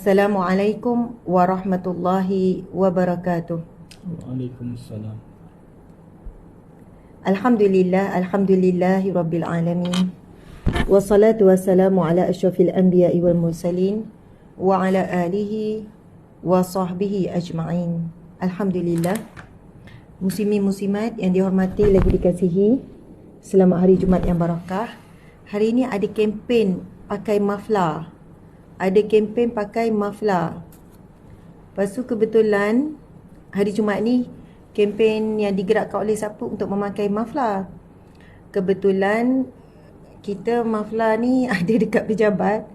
Assalamualaikum warahmatullahi wabarakatuh. Waalaikumsalam. Alhamdulillahi rabbil alamin. Wassalatu wassalamu ala asyrafil anbiya'i wal mursalin wa ala alihi wa sahbihi ajma'in. Alhamdulillah. Muslimin muslimat yang dihormati lagi dikasihi, selamat hari Jumaat yang barakah. Hari ini ada kempen pakai maflar. Lepas tu kebetulan hari Jumaat ni kempen yang digerakkan oleh siapa untuk memakai maflar. Kebetulan kita maflar ni ada dekat pejabat,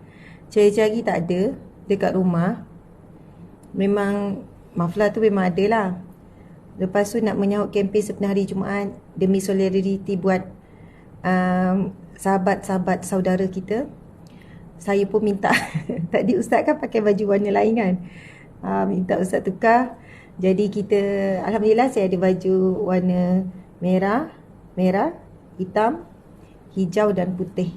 cari-cari tak ada dekat rumah. Memang maflar tu memang ada lah. Lepas tu nak menyahut kempen sepenuh hari Jumaat demi solidariti buat sahabat-sahabat saudara kita. Saya pun minta tadi ustaz kan pakai baju warna lain kan, minta ustaz tukar. Jadi kita, alhamdulillah saya ada baju warna merah, hitam, hijau dan putih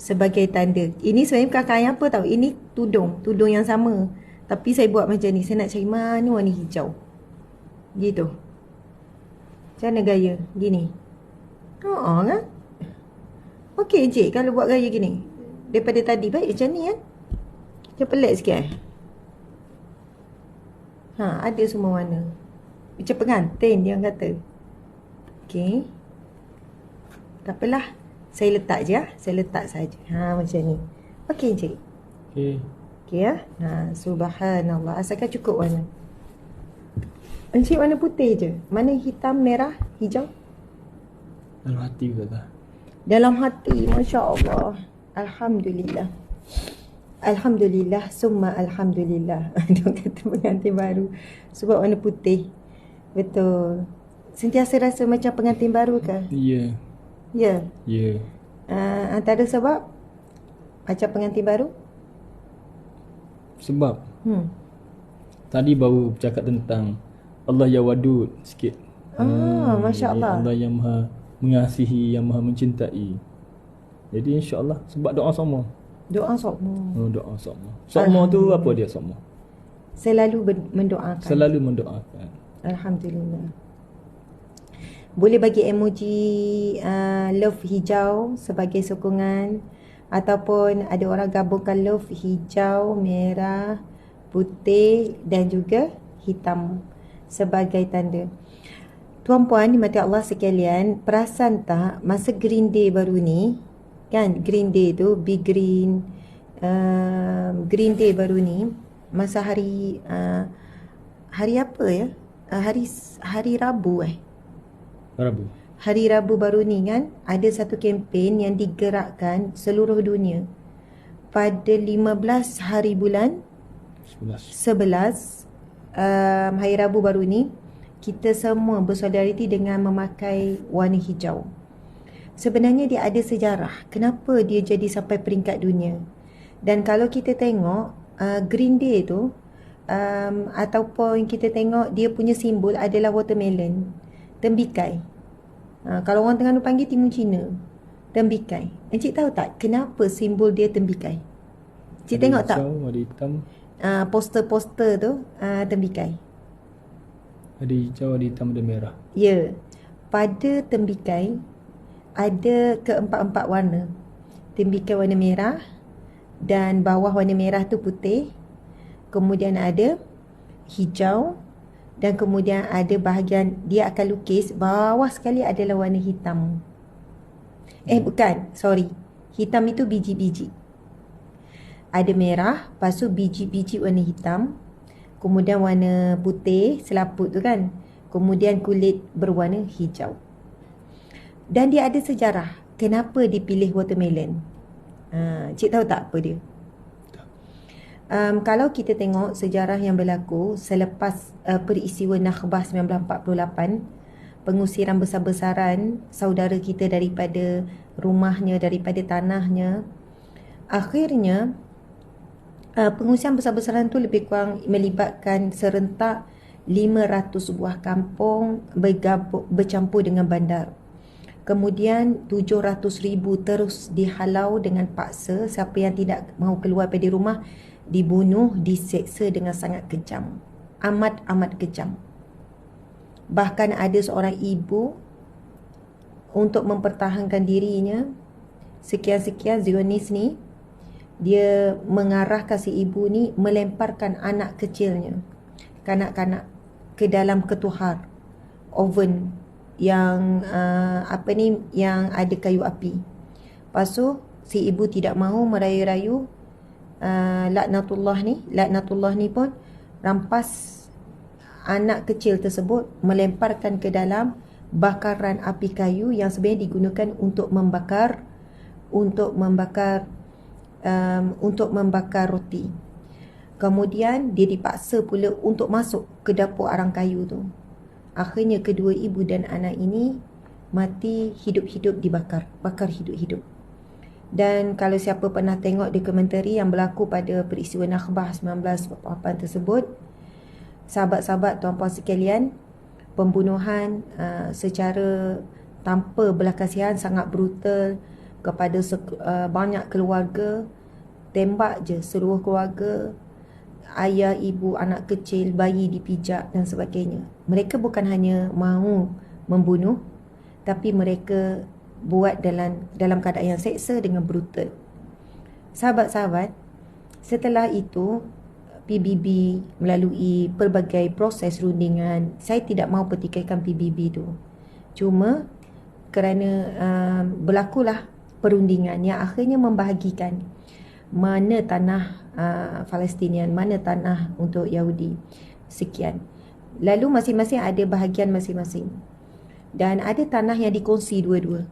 sebagai tanda. Ini sebenarnya bukan kain apa tau, ini tudung yang sama. Tapi saya buat macam ni, saya nak cari mana warna hijau. Gitu. Macam mana gaya? Gini. Kan? Okey je kalau buat gaya gini. Daripada tadi baik macam ni kan. Macam pelik sikit ada semua warna. Macam pengantin dia orang kata. Okey. Tak apalah. Saya letak je Saya letak saja. Macam ni. Okey encik. Okey ya. Subhanallah. Asalkan cukup warna. Encik warna putih je. Mana hitam, merah, hijau? Dalam hati ke tak? Dalam hati. Masya Allah. Alhamdulillah summa alhamdulillah. Dia kata pengantin baru sebab warna putih. Betul. Sentiasa rasa macam pengantin baru ke? Ya. Ya. Antara sebab macam pengantin baru? Sebab tadi baru bercakap tentang Allah ya wadud sikit. Masya Allah. Allah yang maha mengasihi, yang maha mencintai. Jadi insya-Allah sebab doa sama. Doa sokmo. Doa sama. Sama tu apa dia sama? Selalu mendoakan. Alhamdulillah. Boleh bagi emoji love hijau sebagai sokongan, ataupun ada orang gabungkan love hijau, merah, putih dan juga hitam sebagai tanda. Tuan-puan dimati Allah sekalian, perasan tak masa Green Day baru ni kan, Green Day tu Big Green, Green Day baru ni masa hari apa ya, hari Rabu hari Rabu baru ni kan, ada satu kempen yang digerakkan seluruh dunia pada 15 hari bulan 11 hari Rabu baru ni. Kita semua bersolidariti dengan memakai warna hijau. Sebenarnya dia ada sejarah kenapa dia jadi sampai peringkat dunia. Dan kalau kita tengok Green Day tu, ataupun kita tengok dia punya simbol adalah watermelon, tembikai. Kalau orang Terengganu panggil timun Cina, tembikai. Encik tahu tak kenapa simbol dia tembikai? Encik tengok tak? Ada hitam. Poster-poster tu tembikai. Ada hijau, ada hitam, ada merah. Ya. Pada tembikai ada keempat-empat warna. Tembikai warna merah, dan bawah warna merah tu putih. Kemudian ada hijau, dan kemudian ada bahagian dia akan lukis bawah sekali adalah warna hitam. Bukan, sorry. Hitam itu biji-biji. Ada merah, lepas tu biji-biji warna hitam. Kemudian warna putih, selaput tu kan. Kemudian kulit berwarna hijau. Dan dia ada sejarah kenapa dipilih watermelon. Cik tahu tak apa dia? Kalau kita tengok sejarah yang berlaku selepas peristiwa Nakbah 1948, pengusiran besar-besaran saudara kita daripada rumahnya, daripada tanahnya, akhirnya pengusiran besar-besaran tu lebih kurang melibatkan serentak 500 buah kampung bercampur dengan bandar. Kemudian 700,000 terus dihalau dengan paksa. Siapa yang tidak mahu keluar dari rumah dibunuh, diseksa dengan sangat kejam. Amat-amat kejam. Bahkan ada seorang ibu untuk mempertahankan dirinya, sekian-sekian Zionis ni, dia mengarahkan si ibu ni melemparkan anak kecilnya, kanak-kanak, ke dalam ketuhar oven yang yang ada kayu api. Lepas tu si ibu tidak mahu merayu-rayu, laknatullah ni pun rampas anak kecil tersebut, melemparkan ke dalam bakaran api kayu yang sebenarnya digunakan untuk membakar roti. Kemudian dia dipaksa pula untuk masuk ke dapur arang kayu tu. Akhirnya kedua ibu dan anak ini mati hidup-hidup, bakar hidup-hidup. Dan kalau siapa pernah tengok dokumentari yang berlaku pada peristiwa Nakbah 1948 tersebut, sahabat-sahabat, tuan-puan sekalian, pembunuhan secara tanpa belas kasihan, sangat brutal kepada banyak keluarga. Tembak je seluruh keluarga, ayah, ibu, anak kecil, bayi dipijak dan sebagainya. Mereka bukan hanya mahu membunuh, tapi mereka buat dalam keadaan yang seksa dengan brutal. Sahabat-sahabat, setelah itu PBB melalui pelbagai proses rundingan. Saya tidak mahu pertikaikan PBB tu. Cuma kerana berlakulah perundingan yang akhirnya membahagikan mana tanah Palestinian, mana tanah untuk Yahudi, sekian. Lalu masing-masing ada bahagian masing-masing. Dan ada tanah yang dikongsi dua-dua.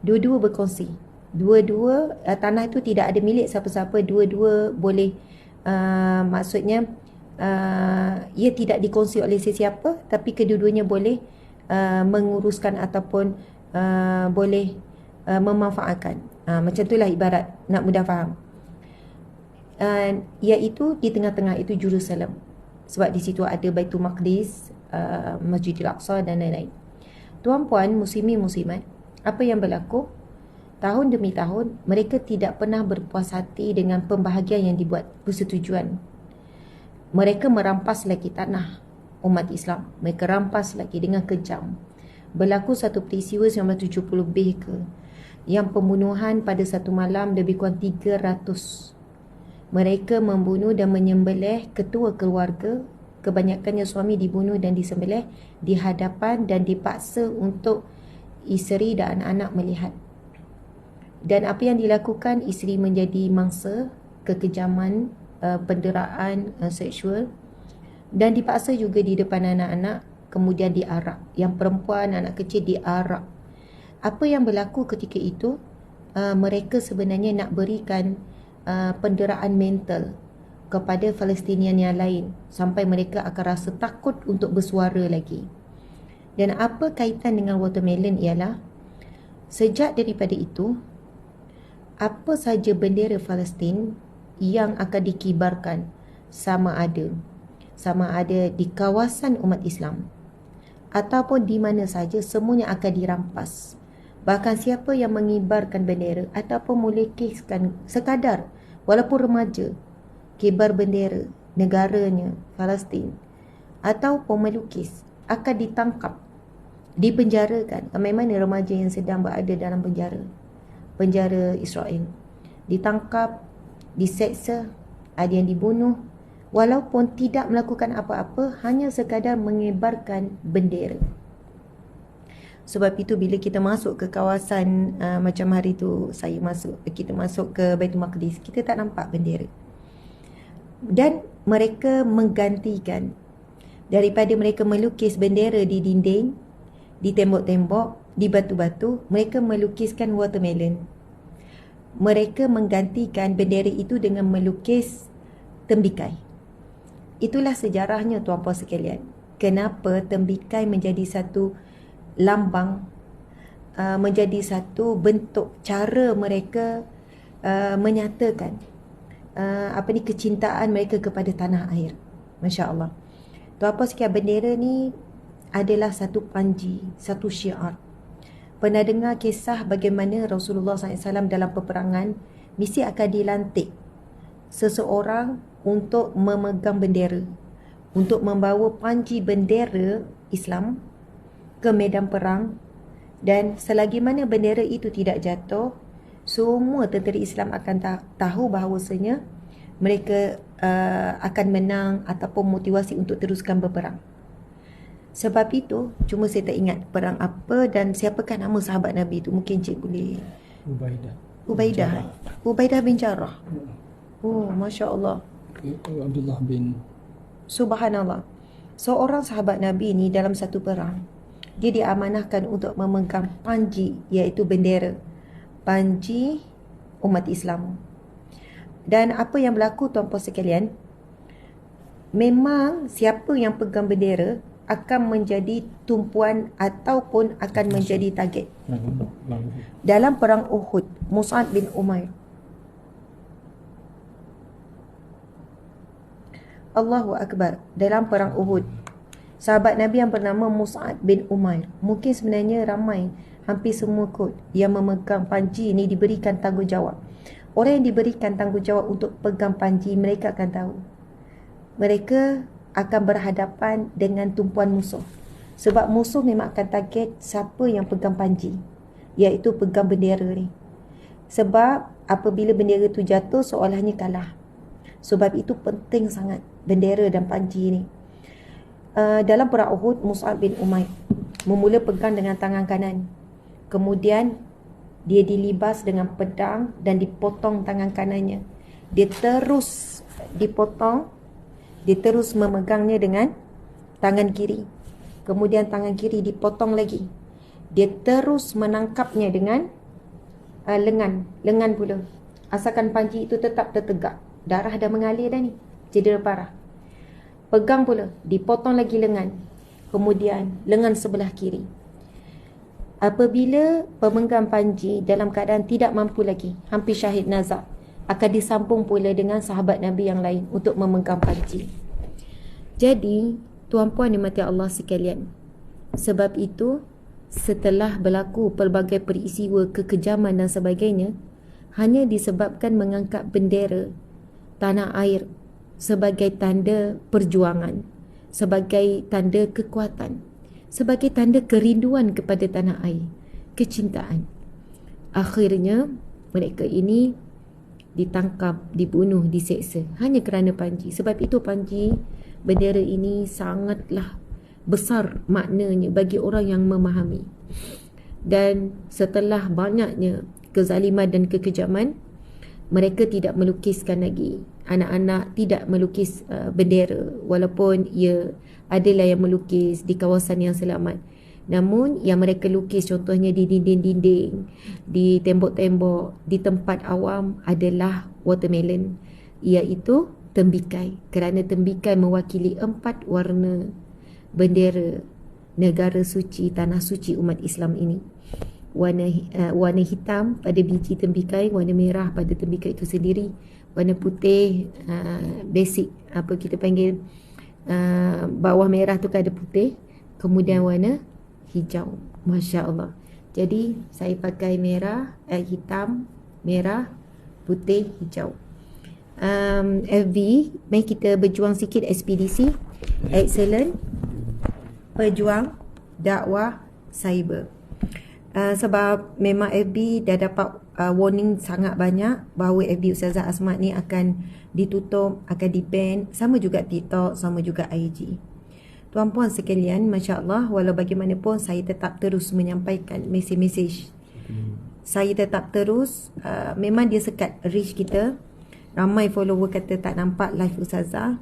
Dua-dua berkongsi. Dua-dua tanah itu tidak ada milik siapa-siapa. Dua-dua boleh, maksudnya ia tidak dikongsi oleh sesiapa, tapi kedua-duanya boleh menguruskan ataupun boleh memanfaatkan. Macam itulah ibarat, nak mudah faham. Iaitu di tengah-tengah itu Jerusalem. Sebab di situ ada Baitul Maqdis, Masjidil Aqsa dan lain-lain. Tuan-puan, muslimin muslimat, apa yang berlaku? Tahun demi tahun, mereka tidak pernah berpuas hati dengan pembahagian yang dibuat, persetujuan. Mereka merampas lagi tanah umat Islam. Mereka rampas lagi dengan kejam. Berlaku satu peristiwa 1970 lebih ke, yang pembunuhan pada satu malam lebih kurang 300. Mereka membunuh dan menyembelih ketua keluarga. Kebanyakannya suami dibunuh dan disembelih di hadapan dan dipaksa untuk isteri dan anak-anak melihat. Dan apa yang dilakukan, isteri menjadi mangsa kekejaman, penderaan seksual, dan dipaksa juga di depan anak-anak, kemudian diarak. Yang perempuan, anak kecil diarak. Apa yang berlaku ketika itu, mereka sebenarnya nak berikan penderaan mental kepada Palestinian yang lain, sampai mereka akan rasa takut untuk bersuara lagi. Dan apa kaitan dengan watermelon ialah, sejak daripada itu, apa saja bendera Palestin yang akan dikibarkan, sama ada di kawasan umat Islam ataupun di mana saja, semuanya akan dirampas. Bahkan siapa yang mengibarkan bendera ataupun melukiskan sekadar, walaupun remaja, kibar bendera negaranya Palestin ataupun melukis, akan ditangkap, dipenjarakan. Bagaimana remaja yang sedang berada dalam penjara Israel, ditangkap, diseksa, ada yang dibunuh, walaupun tidak melakukan apa-apa, hanya sekadar mengibarkan bendera. Sebab itu bila kita masuk ke kawasan, macam hari tu kita masuk ke Baitul Maqdis, kita tak nampak bendera. Dan mereka menggantikan, daripada mereka melukis bendera di dinding, di tembok-tembok, di batu-batu, mereka melukiskan watermelon. Mereka menggantikan bendera itu dengan melukis tembikai. Itulah sejarahnya, tuan-puan sekalian. Kenapa tembikai menjadi satu lambang, menjadi satu bentuk cara mereka menyatakan kecintaan mereka kepada tanah air. Masya Allah. Tuan-puan sekalian, bendera ni adalah satu panji, satu syiar. Pernah dengar kisah bagaimana Rasulullah SAW dalam peperangan mesti akan dilantik seseorang untuk memegang bendera, untuk membawa panji bendera Islam ke medan perang, dan selagi mana bendera itu tidak jatuh, semua tentera Islam akan tahu bahawasanya mereka akan menang ataupun motivasi untuk teruskan berperang. Sebab itu, cuma saya tak ingat perang apa dan siapakah nama sahabat Nabi itu. Mungkin cik boleh. Ubaidah bin Jarrah. Oh, Masya Allah. Abdullah bin. Subhanallah. Seorang sahabat Nabi ni dalam satu perang, dia diamanahkan untuk memegang panji, iaitu bendera, panji umat Islam. Dan apa yang berlaku tuan-puan sekalian, memang siapa yang pegang bendera akan menjadi tumpuan ataupun akan menjadi target. Dalam perang Uhud, Mus'ab bin Umair, Allahu Akbar, dalam perang Uhud, sahabat Nabi yang bernama Mus'ab bin Umair, mungkin sebenarnya ramai, hampir semua kot yang memegang panji ini diberikan tanggungjawab. Orang yang diberikan tanggungjawab untuk pegang panji, mereka akan tahu mereka akan berhadapan dengan tumpuan musuh. Sebab musuh memang akan target siapa yang pegang panji, iaitu pegang bendera ni. Sebab apabila bendera tu jatuh, seolahnya kalah. Sebab itu penting sangat bendera dan panji ni. Dalam perang Uhud, Mus'ab bin Umair memula pegang dengan tangan kanan. Kemudian dia dilibas dengan pedang dan dipotong tangan kanannya. Dia terus dipotong. Dia terus memegangnya dengan tangan kiri. Kemudian tangan kiri dipotong lagi. Dia terus menangkapnya dengan lengan pula. Asalkan panji itu tetap tertegak. Darah dah mengalir dah ni, cedera parah. Pegang pula, dipotong lagi lengan. Kemudian lengan sebelah kiri. Apabila pemegang panji dalam keadaan tidak mampu lagi, hampir syahid nazak, akan disambung pula dengan sahabat Nabi yang lain untuk memegang panji. Jadi, tuan-puan dimati Allah sekalian, sebab itu setelah berlaku pelbagai peristiwa kekejaman dan sebagainya, hanya disebabkan mengangkat bendera tanah air sebagai tanda perjuangan, sebagai tanda kekuatan, sebagai tanda kerinduan kepada tanah air, kecintaan. Akhirnya mereka ini ditangkap, dibunuh, diseksa hanya kerana panji. Sebab itu panji bendera ini sangatlah besar maknanya bagi orang yang memahami. Dan setelah banyaknya kezaliman dan kekejaman, mereka tidak melukiskan lagi. Anak-anak tidak melukis bendera, walaupun ia adalah yang melukis di kawasan yang selamat. Namun yang mereka lukis contohnya di dinding-dinding, di tembok-tembok, di tempat awam adalah watermelon, iaitu tembikai. Kerana tembikai mewakili 4 warna bendera negara suci, tanah suci umat Islam ini. Warna hitam pada biji tembikai, warna merah pada tembikai itu sendiri, warna putih basic, apa kita panggil, bawah merah tu kan ada putih, kemudian warna hijau. Masya Allah. Jadi saya pakai merah, hitam, merah, putih, hijau. FB, mari kita berjuang sikit. Ekspedisi Excellent Pejuang Dakwah Cyber. Sebab memang FB dah dapat warning sangat banyak bahawa FB Ustazah Asmat ni akan ditutup, akan di-ban. Sama juga TikTok, sama juga IG. Tuan-puan sekalian, Masya Allah, walau bagaimanapun saya tetap terus menyampaikan mesej-mesej. Saya tetap terus, memang dia sekat reach kita. Ramai follower kata tak nampak live Ustazah.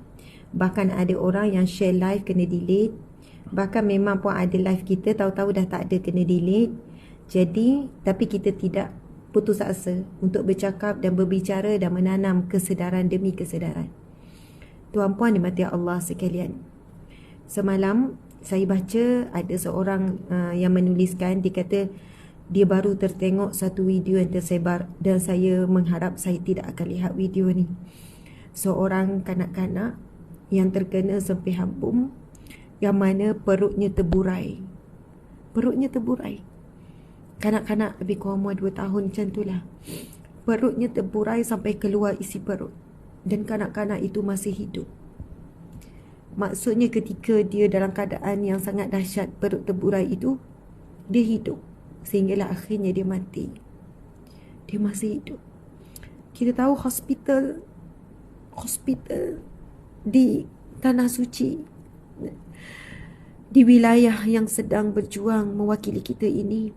Bahkan ada orang yang share live kena delete. Bahkan memang pun ada live kita tahu-tahu dah tak ada, kena delete. Jadi, tapi kita tidak putus asa untuk bercakap dan berbicara dan menanam kesedaran demi kesedaran. Tuan-puan dimati Allah sekalian, semalam saya baca ada seorang yang menuliskan, dia kata dia baru tertengok satu video yang tersebar dan saya mengharap saya tidak akan lihat video ni. Seorang kanak-kanak yang terkena serpihan bom, yang mana perutnya terburai. Perutnya terburai. Kanak-kanak lebih kurang umur 2 tahun macam tu lah. Perutnya terburai sampai keluar isi perut. dan kanak-kanak itu masih hidup. Maksudnya ketika dia dalam keadaan yang sangat dahsyat, perut terburai itu, dia hidup. Sehinggalah akhirnya dia mati. Dia masih hidup. Kita tahu hospital di Tanah Suci, di wilayah yang sedang berjuang mewakili kita ini,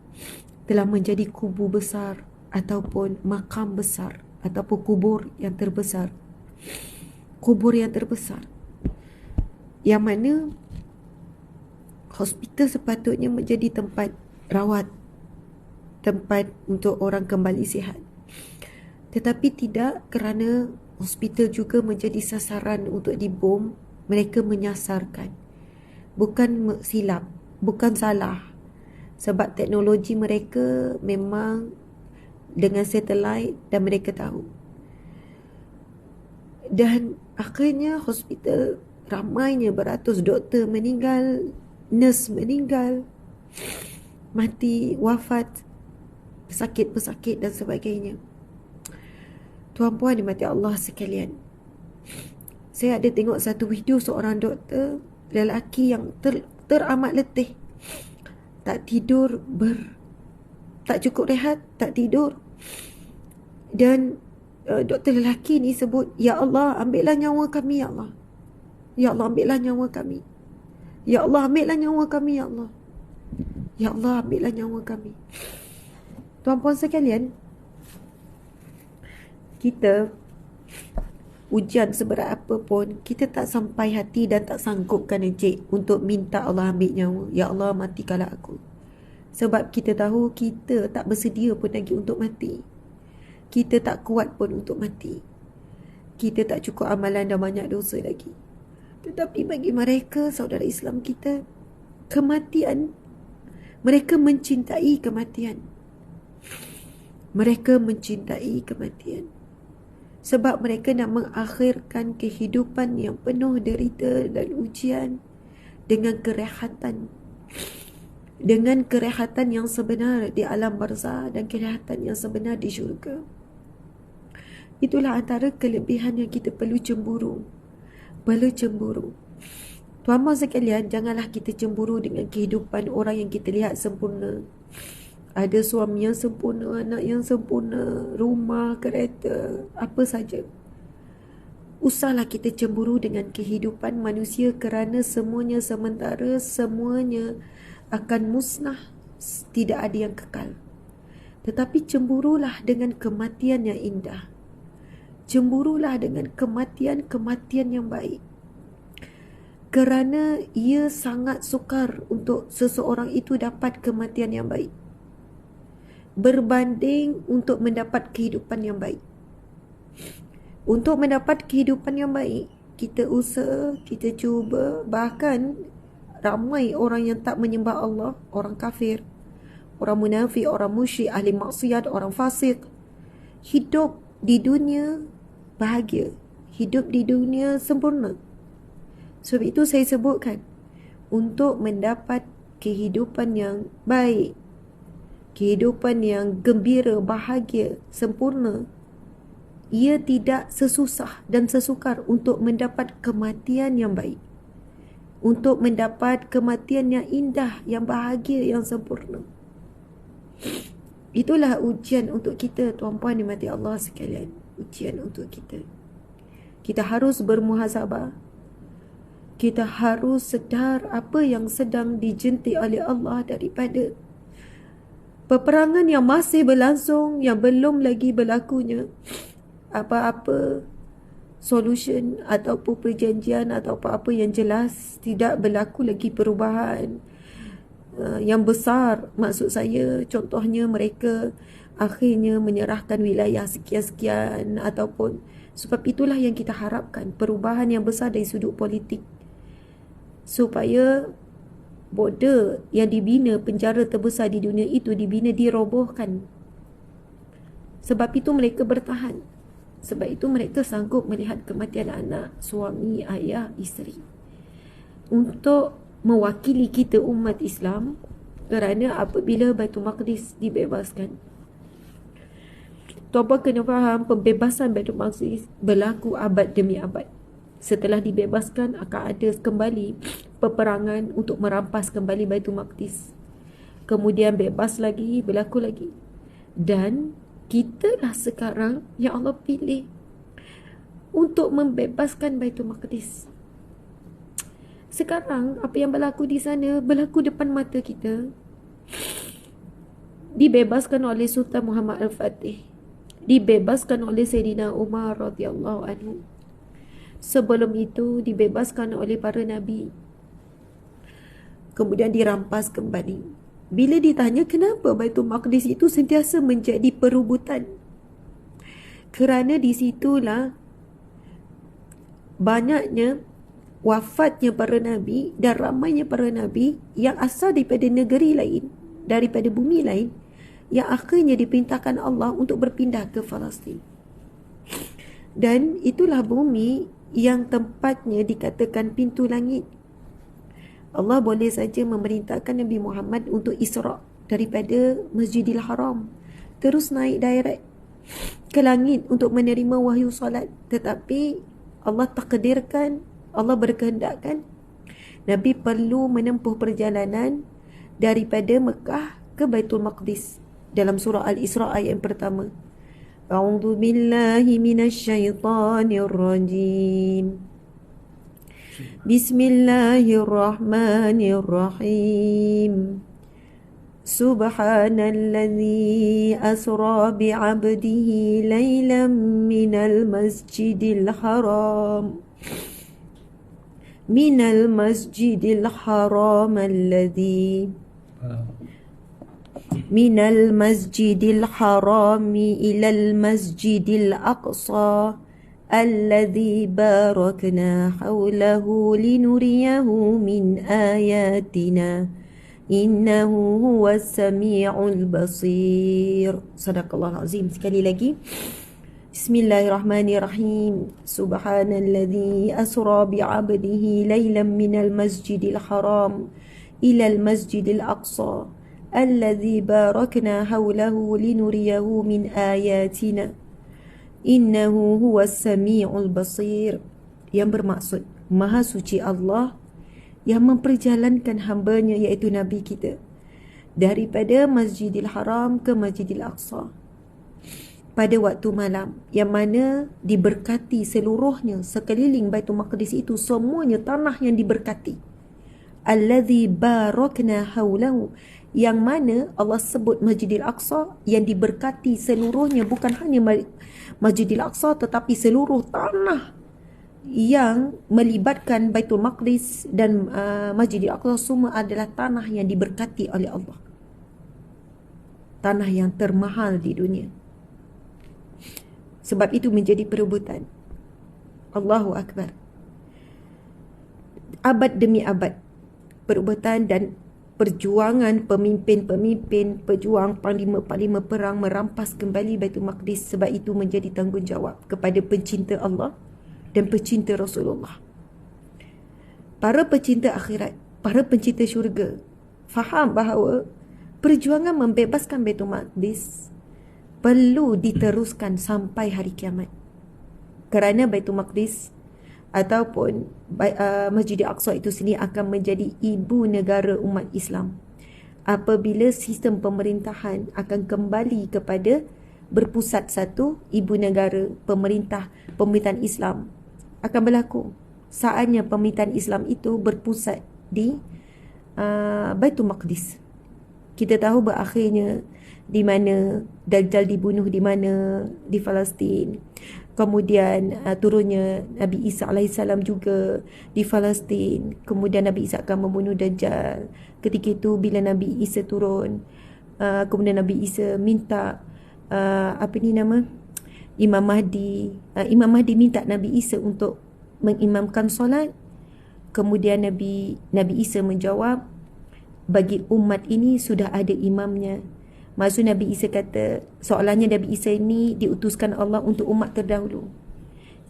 telah menjadi kubur besar ataupun makam besar ataupun kubur yang terbesar. Kubur yang terbesar, yang mana hospital sepatutnya menjadi tempat rawat, tempat untuk orang kembali sihat. Tetapi tidak, kerana hospital juga menjadi sasaran untuk dibom. Mereka menyasarkan. Bukan silap, bukan salah. Sebab teknologi mereka memang dengan satelit dan mereka tahu. Dan akhirnya hospital ramainya beratus doktor meninggal, nurse meninggal, mati, wafat, pesakit-pesakit dan sebagainya. Tuan-puan dimati Allah sekalian, saya ada tengok satu video seorang doktor lelaki yang teramat letih, tak tidur, tak cukup rehat, tak tidur. Dan doktor lelaki ni sebut, "Ya Allah, ambillah nyawa kami, Ya Allah. Ya Allah, ambillah nyawa kami. Ya Allah, ambillah nyawa kami, Ya Allah. Ya Allah, ambillah nyawa kami." Tuan-puan sekalian, kita ujian seberat apa pun, kita tak sampai hati dan tak sanggupkan encik untuk minta Allah ambil nyawa. Ya Allah, matikanlah aku. Sebab kita tahu kita tak bersedia pun lagi untuk mati. Kita tak kuat pun untuk mati. Kita tak cukup amalan dan banyak dosa lagi. Tetapi bagi mereka, saudara Islam kita, kematian, mereka mencintai kematian. Mereka mencintai kematian. Sebab mereka nak mengakhirkan kehidupan yang penuh derita dan ujian dengan kerehatan. Dengan kerehatan yang sebenar di alam barzah dan kerehatan yang sebenar di syurga. Itulah antara kelebihan yang kita perlu cemburu. Perlu cemburu. Tuan-tuan sekalian, janganlah kita cemburu dengan kehidupan orang yang kita lihat sempurna. Ada suami yang sempurna, anak yang sempurna, rumah, kereta, apa saja. Usahlah kita cemburu dengan kehidupan manusia kerana semuanya sementara, semuanya akan musnah, tidak ada yang kekal. Tetapi cemburulah dengan kematian yang indah. Cemburulah dengan kematian yang baik. Kerana ia sangat sukar untuk seseorang itu dapat kematian yang baik, berbanding untuk mendapat kehidupan yang baik. Untuk mendapat kehidupan yang baik, kita usaha, kita cuba. Bahkan ramai orang yang tak menyembah Allah, orang kafir, orang munafik, orang musyrik, ahli maksiat, orang fasik, hidup di dunia bahagia, hidup di dunia sempurna. Sebab itu saya sebutkan, untuk mendapat kehidupan yang baik, kehidupan yang gembira, bahagia, sempurna, ia tidak sesusah dan sesukar untuk mendapat kematian yang baik, untuk mendapat kematian yang indah, yang bahagia, yang sempurna. Itulah ujian untuk kita, tuan-puan dimati Allah sekalian. Ujian untuk kita. Kita harus bermuhasabah. Kita harus sedar apa yang sedang dijentik oleh Allah daripada peperangan yang masih berlangsung, yang belum lagi berlakunya apa-apa solution ataupun perjanjian atau apa-apa yang jelas. Tidak berlaku lagi perubahan yang besar. Maksud saya, contohnya mereka akhirnya menyerahkan wilayah sekian-sekian ataupun, sebab itulah yang kita harapkan, perubahan yang besar dari sudut politik, supaya border yang dibina, penjara terbesar di dunia itu dibina, dirobohkan. Sebab itu mereka bertahan. Sebab itu mereka sanggup melihat kematian anak, suami, ayah, isteri, untuk mewakili kita umat Islam. Kerana apabila Baitul Maqdis dibebaskan, Tuan-puan kena faham, pembebasan Baitul Maqdis berlaku abad demi abad. Setelah dibebaskan akan ada kembali peperangan untuk merampas kembali Baitul Maqdis. Kemudian bebas lagi, berlaku lagi. Dan kitalah sekarang yang Allah pilih untuk membebaskan Baitul Maqdis. Sekarang apa yang berlaku di sana berlaku depan mata kita. Dibebaskan oleh Sultan Muhammad Al-Fatih, dibebaskan oleh Sayyidina Umar radhiyallahu anhu. Sebelum itu dibebaskan oleh para nabi. Kemudian dirampas kembali. Bila ditanya kenapa Baitul Maqdis itu sentiasa menjadi perebutan, kerana di situlah banyaknya wafatnya para nabi dan ramainya para nabi yang asal daripada negeri lain, daripada bumi lain, yang akhirnya diperintahkan Allah untuk berpindah ke Palestin. Dan itulah bumi yang tempatnya dikatakan pintu langit. Allah boleh saja memerintahkan Nabi Muhammad untuk Isra' daripada Masjidil Haram, terus naik direct ke langit untuk menerima wahyu solat. Tetapi Allah takdirkan, Allah berkehendakkan Nabi perlu menempuh perjalanan daripada Mekah ke Baitul Maqdis. Dalam surah Al-Isra ayat yang pertama, A'udzu billahi minasyaitonir rajim. Bismillahirrahmanirrahim. Subhanalladzi asra bi'abdihi laylan minal masjidil haram alladzi من المسجد الحرام إلى المسجد الأقصى الذي باركنا حوله لنريه من آياتنا إنه هو السميع البصير. صدق الله العظيم. Sekali lagi. Bismillahirrahmanirrahim. Subhanalladzi asra bi'abdihi laylan minal masjidil haram ilal masjidil aqsa alladzi barakna hawlahu linuriyahu min ayatina innahu huwas sami'ul basir. Yang bermaksud Maha Suci Allah yang memperjalankan hambanya iaitu Nabi kita daripada Masjidil Haram ke Masjidil Aqsa pada waktu malam, yang mana diberkati seluruhnya. Sekeliling Baitul Maqdis itu semuanya tanah yang diberkati. Allazi barakna haulahu, yang mana Allah sebut Masjidil Aqsa yang diberkati seluruhnya, bukan hanya Masjidil Aqsa tetapi seluruh tanah yang melibatkan Baitul Maqdis dan Masjidil Aqsa semua adalah tanah yang diberkati oleh Allah. Tanah yang termahal di dunia. Sebab itu menjadi perebutan. Allahu Akbar. Abad demi abad perebutan dan perjuangan pemimpin-pemimpin, pejuang, panglima-panglima perang merampas kembali Baitul Maqdis. Sebab itu menjadi tanggungjawab kepada pencinta Allah dan pencinta Rasulullah. Para pencinta akhirat, para pencinta syurga faham bahawa perjuangan membebaskan Baitul Maqdis perlu diteruskan sampai hari kiamat. Kerana Baitul Maqdis ataupun Masjidil Aqsa itu sendiri akan menjadi ibu negara umat Islam apabila sistem pemerintahan akan kembali kepada berpusat satu ibu negara. Pemerintahan Islam akan berlaku. Saatnya pemerintahan Islam itu berpusat di Baitul Maqdis. Kita tahu berakhirnya di mana Dajjal dibunuh, di mana di Palestin. Kemudian turunnya Nabi Isa AS juga di Palestin. Kemudian Nabi Isa akan membunuh Dajjal. Ketika itu bila Nabi Isa turun, kemudian Nabi Isa minta Imam Mahdi. Imam Mahdi minta Nabi Isa untuk mengimamkan solat. Kemudian Nabi Isa menjawab, bagi umat ini sudah ada imamnya. Maksud Nabi Isa kata, soalannya Nabi Isa ini diutuskan Allah untuk umat terdahulu.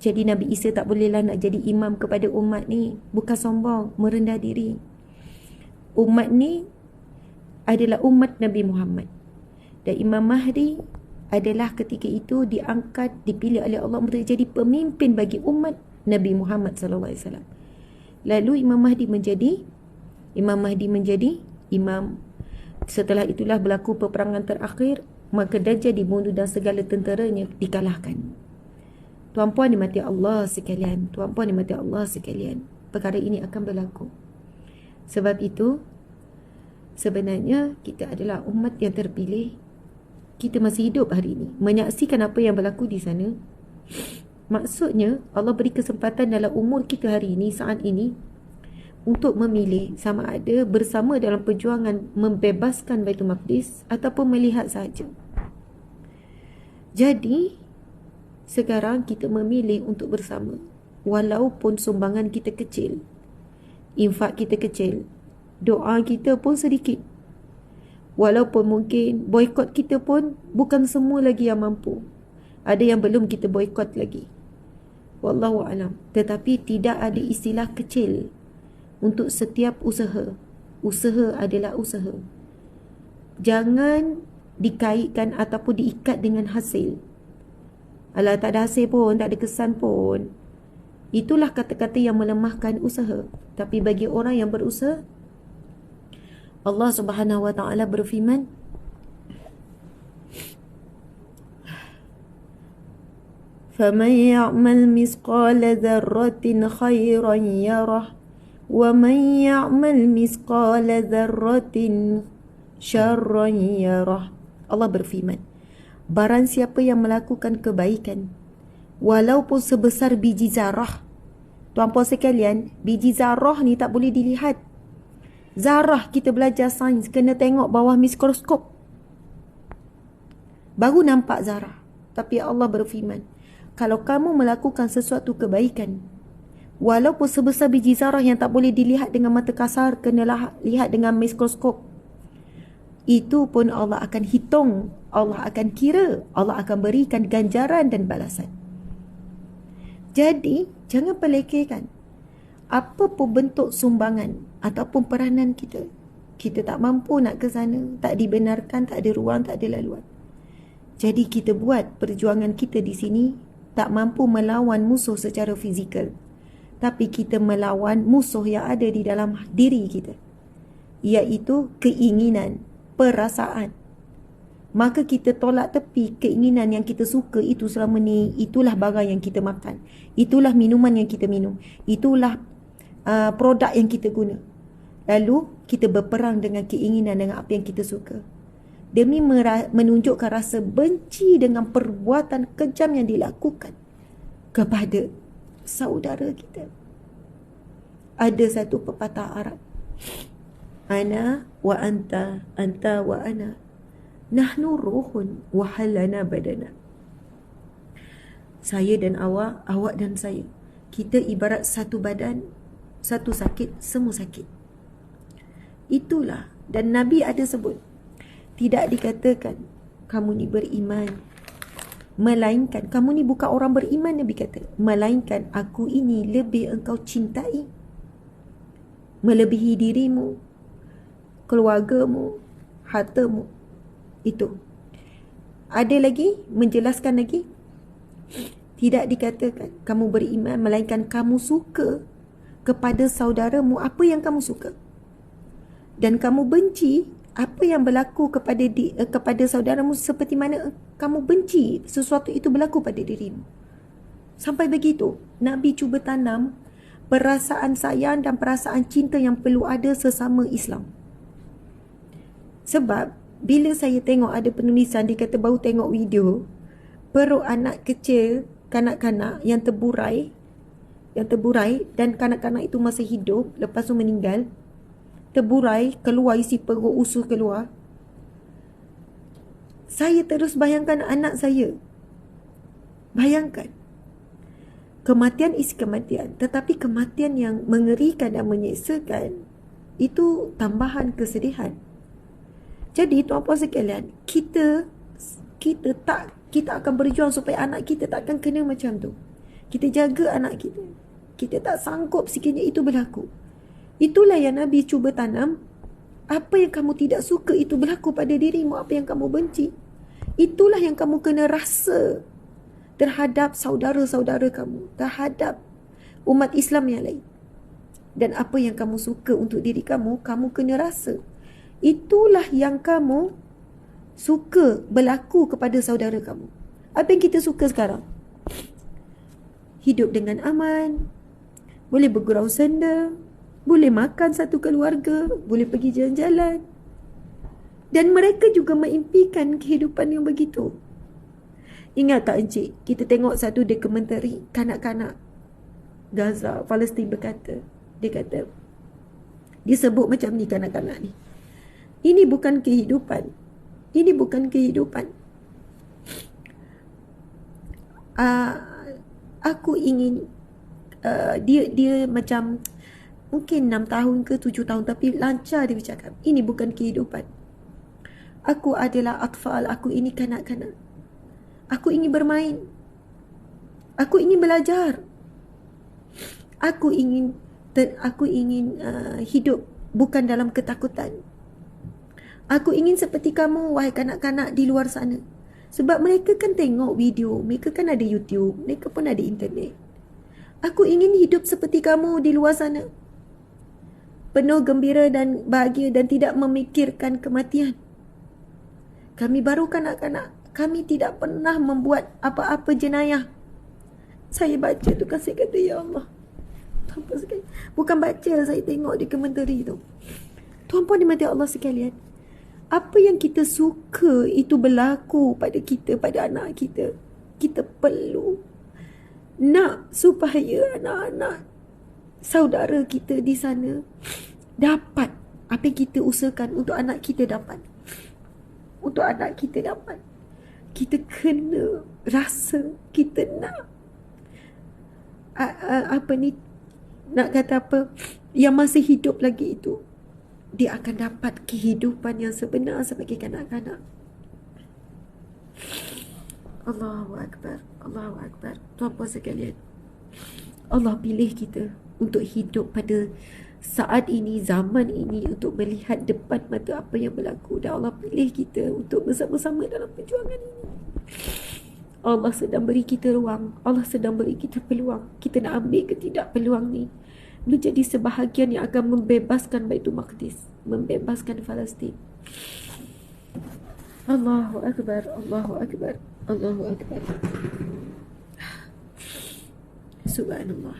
Jadi Nabi Isa tak bolehlah nak jadi imam kepada umat ni. Bukan sombong, merendah diri. Umat ni adalah umat Nabi Muhammad. Dan Imam Mahdi adalah ketika itu diangkat, dipilih oleh Allah untuk jadi pemimpin bagi umat Nabi Muhammad SAW. Lalu Imam Mahdi menjadi imam. Setelah itulah berlaku peperangan terakhir, maka Dajjal dibunuh dan segala tenteranya dikalahkan. Tuan-puan dimati Allah sekalian, perkara ini akan berlaku. Sebab itu, sebenarnya kita adalah umat yang terpilih. Kita masih hidup hari ini, menyaksikan apa yang berlaku di sana. Maksudnya, Allah beri kesempatan dalam umur kita hari ini, saat ini, untuk memilih sama ada bersama dalam perjuangan membebaskan Baitul Maqdis ataupun melihat sahaja. Jadi, sekarang kita memilih untuk bersama. Walaupun sumbangan kita kecil, infak kita kecil, doa kita pun sedikit. Walaupun mungkin boikot kita pun bukan semua lagi yang mampu. Ada yang belum kita boikot lagi. Wallahu alam. Tetapi tidak ada istilah kecil untuk setiap usaha. Usaha adalah usaha. Jangan dikaitkan ataupun diikat dengan hasil. Alah, tak ada hasil pun, tak ada kesan pun. Itulah kata-kata yang melemahkan usaha. Tapi bagi orang yang berusaha, Allah Subhanahu wa taala berfirman, فَمَنْ يَعْمَلْ مِثْقَالَ ذَرَّةٍ خَيْرًا يَرَهُ وَمَنْ يَعْمَلْ مِثْقَالَ ذَرَّةٍ شَرًّا يَرَهُ. Allah berfirman, barang siapa yang melakukan kebaikan walaupun sebesar biji zarah. Tuan-puan sekalian, biji zarah ni tak boleh dilihat. Zarah, kita belajar sains, kena tengok bawah mikroskop baru nampak zarah. Tapi Allah berfirman, kalau kamu melakukan sesuatu kebaikan walaupun sebesar biji zarah yang tak boleh dilihat dengan mata kasar, kena lihat dengan mikroskop, itu pun Allah akan hitung, Allah akan kira, Allah akan berikan ganjaran dan balasan. Jadi, jangan pelekehkan apa pun bentuk sumbangan ataupun peranan kita. Kita tak mampu nak ke sana, tak dibenarkan, tak ada ruang, tak ada laluan. Jadi kita buat perjuangan kita di sini, tak mampu melawan musuh secara fizikal, tapi kita melawan musuh yang ada di dalam diri kita, iaitu keinginan, perasaan. Maka kita tolak tepi keinginan yang kita suka itu selama ni. Itulah barang yang kita makan, itulah minuman yang kita minum, itulah produk yang kita guna. Lalu kita berperang dengan keinginan, dengan apa yang kita suka, demi menunjukkan rasa benci dengan perbuatan kejam yang dilakukan kepada saudara kita. Ada satu pepatah Arab, ana wa anta, anta wa ana, nahnu ruhun wa halana badana. Saya dan awak, awak dan saya, kita ibarat satu badan, satu sakit, semua sakit. Itulah, dan Nabi ada sebut, tidak dikatakan kamu ni beriman, melainkan kamu ni bukan orang beriman, Nabi kata, melainkan aku ini lebih engkau cintai, melebihi dirimu, keluargamu, hartamu. Itu. Ada lagi, menjelaskan lagi, tidak dikatakan kamu beriman, melainkan kamu suka kepada saudaramu apa yang kamu suka, dan kamu benci apa yang berlaku kepada saudaramu seperti mana kamu benci sesuatu itu berlaku pada dirimu. Sampai begitu Nabi cuba tanam perasaan sayang dan perasaan cinta yang perlu ada sesama Islam. Sebab bila saya tengok ada penulisan, dia kata baru tengok video perut anak kecil, kanak-kanak yang terburai dan kanak-kanak itu masih hidup, lepas tu meninggal, terburai, keluar isi perut, usus keluar. Saya terus bayangkan anak saya. Bayangkan. Kematian isi kematian, tetapi kematian yang mengerikan dan menyeksakan, itu tambahan kesedihan. Jadi tuan-puan sekalian, kita akan berjuang supaya anak kita takkan kena macam tu. Kita jaga anak kita. Kita tak sanggup sekiranya itu berlaku. Itulah yang Nabi cuba tanam. Apa yang kamu tidak suka itu berlaku pada dirimu, apa yang kamu benci. Itulah yang kamu kena rasa terhadap saudara-saudara kamu, terhadap umat Islam yang lain. Dan apa yang kamu suka untuk diri kamu, kamu kena rasa. Itulah yang kamu suka berlaku kepada saudara kamu. Apa yang kita suka sekarang? Hidup dengan aman, boleh bergurau senda, boleh makan satu keluarga, boleh pergi jalan-jalan. Dan mereka juga mengimpikan kehidupan yang begitu. Ingat tak encik, kita tengok satu dokumentari kanak-kanak Gaza, Palestin berkata, dia kata, dia sebut macam ni kanak-kanak ni. Ini bukan kehidupan. Ini bukan kehidupan. Aku ingin dia macam mungkin 6 tahun ke 7 tahun, tapi lancar dia bercakap. Ini bukan kehidupan. Aku adalah atfal, aku ini kanak-kanak. Aku ingin bermain. Aku ingin belajar. Aku ingin hidup bukan dalam ketakutan. Aku ingin seperti kamu, wahai kanak-kanak di luar sana. Sebab mereka kan tengok video, mereka kan ada YouTube, mereka pun ada internet. Aku ingin hidup seperti kamu di luar sana, penuh gembira dan bahagia dan tidak memikirkan kematian. Kami baru kanak-kanak, kami tidak pernah membuat apa-apa jenayah. Saya baca tu kan, saya kata, ya Allah, tanpa sekali. Bukan baca, saya tengok di komentari tu. Tuan-puan dimati Allah sekalian, apa yang kita suka itu berlaku pada kita, pada anak kita. Kita perlu nak supaya anak-anak saudara kita di sana dapat apa yang kita usahakan untuk anak kita dapat. Untuk anak kita dapat. Kita kena rasa kita nak nak kata apa, yang masih hidup lagi itu, dia akan dapat kehidupan yang sebenar sebagai kanak-kanak. Allahu Akbar, Allahu Akbar. Tuan-puan sekalian, Allah pilih kita untuk hidup pada saat ini, zaman ini, untuk melihat depan mata apa yang berlaku. Dan Allah pilih kita untuk bersama-sama dalam perjuangan ini. Allah sedang beri kita ruang, Allah sedang beri kita peluang. Kita nak ambil ke tidak peluang ni, menjadi sebahagian yang akan membebaskan Baitul Maqdis, membebaskan Palestin. Allahu Akbar, Allahu Akbar, Allahu Akbar. Subhanallah.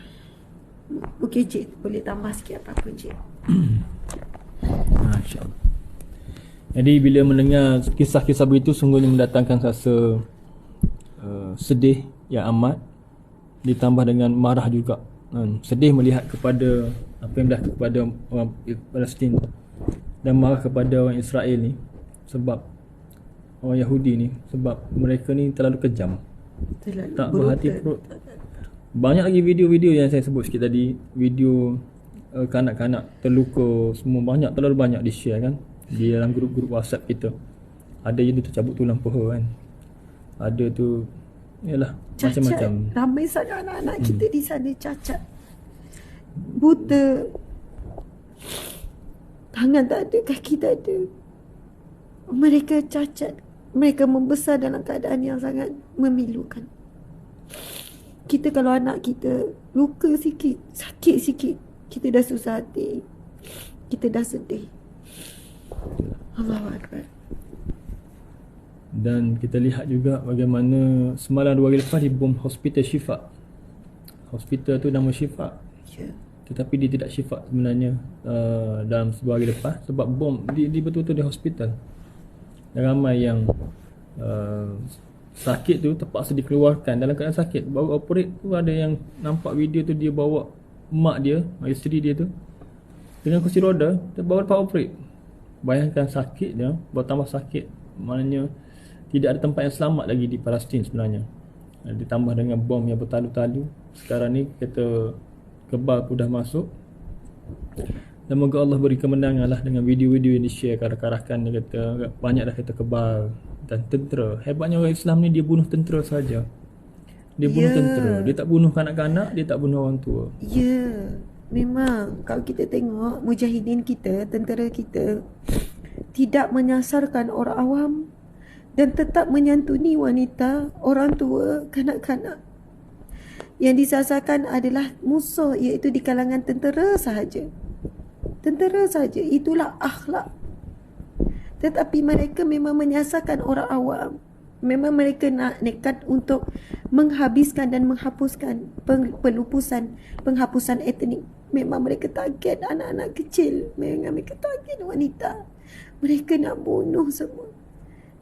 Okey cik, boleh tambah sikit apa-apa cik? Masya-Allah. Jadi bila mendengar kisah-kisah begitu, sungguhnya mendatangkan rasa sedih yang amat, ditambah dengan marah juga. Sedih melihat kepada apa yang berlaku kepada orang Palestin, dan marah kepada orang Israel ni, sebab orang Yahudi ni, sebab mereka ni terlalu kejam, tak berhati perut. Banyak lagi video-video yang saya sebut sikit tadi, video kanak-kanak terluka semua, terlalu banyak di share kan di dalam grup-grup WhatsApp kita. Ada yang tu tercabut tulang paha kan, ada tu yalah cacat, macam-macam. Ramai sangat anak-anak kita di sana cacat, buta, tangan tak ada, kaki tak ada. Mereka cacat, mereka membesar dalam keadaan yang sangat memilukan. Kita kalau anak kita luka sikit, sakit sikit, kita dah susah hati, kita dah sedih. Allahu Akbar. Dan kita lihat juga bagaimana semalam 2 hari lepas dibom hospital Syifa. Hospital tu nama Syifa, tetapi dia tidak Syifa sebenarnya dalam 2 hari lepas, sebab bom di betul-betul di hospital. Dan ramai yang sakit tu terpaksa dikeluarkan dalam keadaan sakit. Baru operate tu ada yang nampak video tu, dia bawa mak dia, isteri dia tu dengan kursi roda, dia bawa lepas operate. Bayangkan sakit dia, bertambah sakit. Maknanya tidak ada tempat yang selamat lagi di Palestin sebenarnya. Ditambah dengan bom yang bertalu-talu. Sekarang ni kata kebal pun dah masuk. Dan moga Allah beri kemenangan lah dengan video-video yang di-share karak-karakan. Dia kata banyak dah kata kebal dan tentera. Hebatnya orang Islam ni, dia bunuh tentera saja. Dia bunuh tentera. Dia tak bunuh kanak-kanak, dia tak bunuh orang tua. Memang kalau kita tengok mujahidin kita, tentera kita tidak menyasarkan orang awam, dan tetap menyantuni wanita, orang tua, kanak-kanak. Yang disasarkan adalah musuh, iaitu di kalangan tentera sahaja. Tentera sahaja, itulah akhlak. Tetapi mereka memang menyasarkan orang awam. Memang mereka nak nekat untuk menghabiskan dan menghapuskan penghapusan etnik. Memang mereka target anak-anak kecil. Memang mereka target wanita. Mereka nak bunuh semua.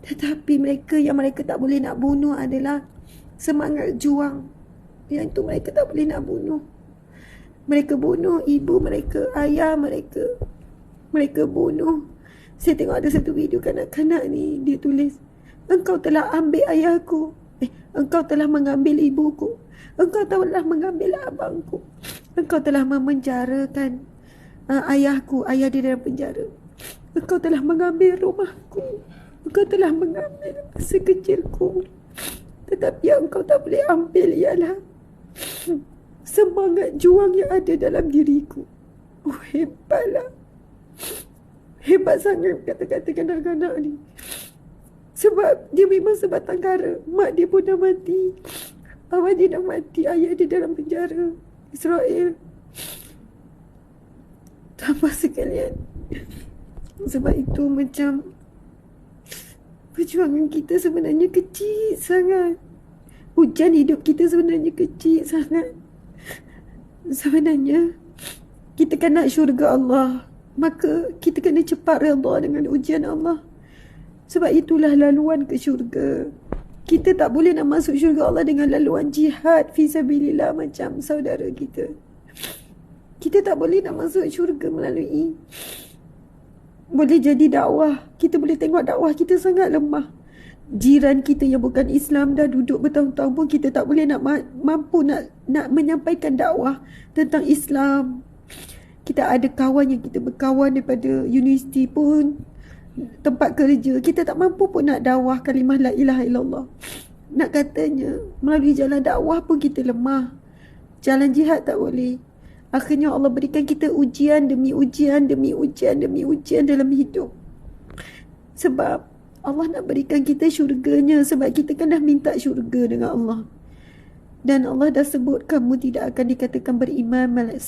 Tetapi mereka tak boleh nak bunuh adalah semangat juang. Yang itu mereka tak boleh nak bunuh. Mereka bunuh ibu mereka, ayah mereka. Mereka bunuh. Saya tengok ada satu video kanak-kanak ni, dia tulis, engkau telah ambil ayahku. Engkau telah mengambil ibuku. Engkau telah mengambil abangku. Engkau telah memenjarakan ayahku. Ayah dia dalam penjara. Engkau telah mengambil rumahku. Engkau telah mengambil masa kecilku. Tetapi yang engkau tak boleh ambil ialah semangat juang yang ada dalam diriku. Oh, hebatlah. Hebat sangat kata-kata kanak-kanak ni. Sebab dia memang sebatang kara. Mak dia pun dah mati. Abang dia dah mati. Ayah dia dalam penjara Israel. Tambah sekalian. Sebab itu macam perjuangan kita sebenarnya kecil sangat. Ujian hidup kita sebenarnya kecil sangat. Sebenarnya kita kan nak syurga Allah, maka kita kena cepat redha dengan ujian Allah. Sebab itulah laluan ke syurga. Kita tak boleh nak masuk syurga Allah dengan laluan jihad fisabilillah macam saudara kita. Kita tak boleh nak masuk syurga melalui boleh jadi dakwah. Kita boleh tengok dakwah kita sangat lemah. Jiran kita yang bukan Islam dah duduk bertahun-tahun pun kita tak boleh nak mampu nak menyampaikan dakwah tentang Islam. Kita ada kawan yang kita berkawan daripada universiti pun, tempat kerja, kita tak mampu pun nak dakwah kalimah la ilaha illallah. Nak katanya melalui jalan dakwah pun kita lemah. Jalan jihad tak boleh. Akhirnya Allah berikan kita ujian demi ujian demi ujian demi ujian dalam hidup. Sebab Allah nak berikan kita syurganya. Sebab kita kan dah minta syurga dengan Allah. Dan Allah dah sebut kamu tidak akan dikatakan beriman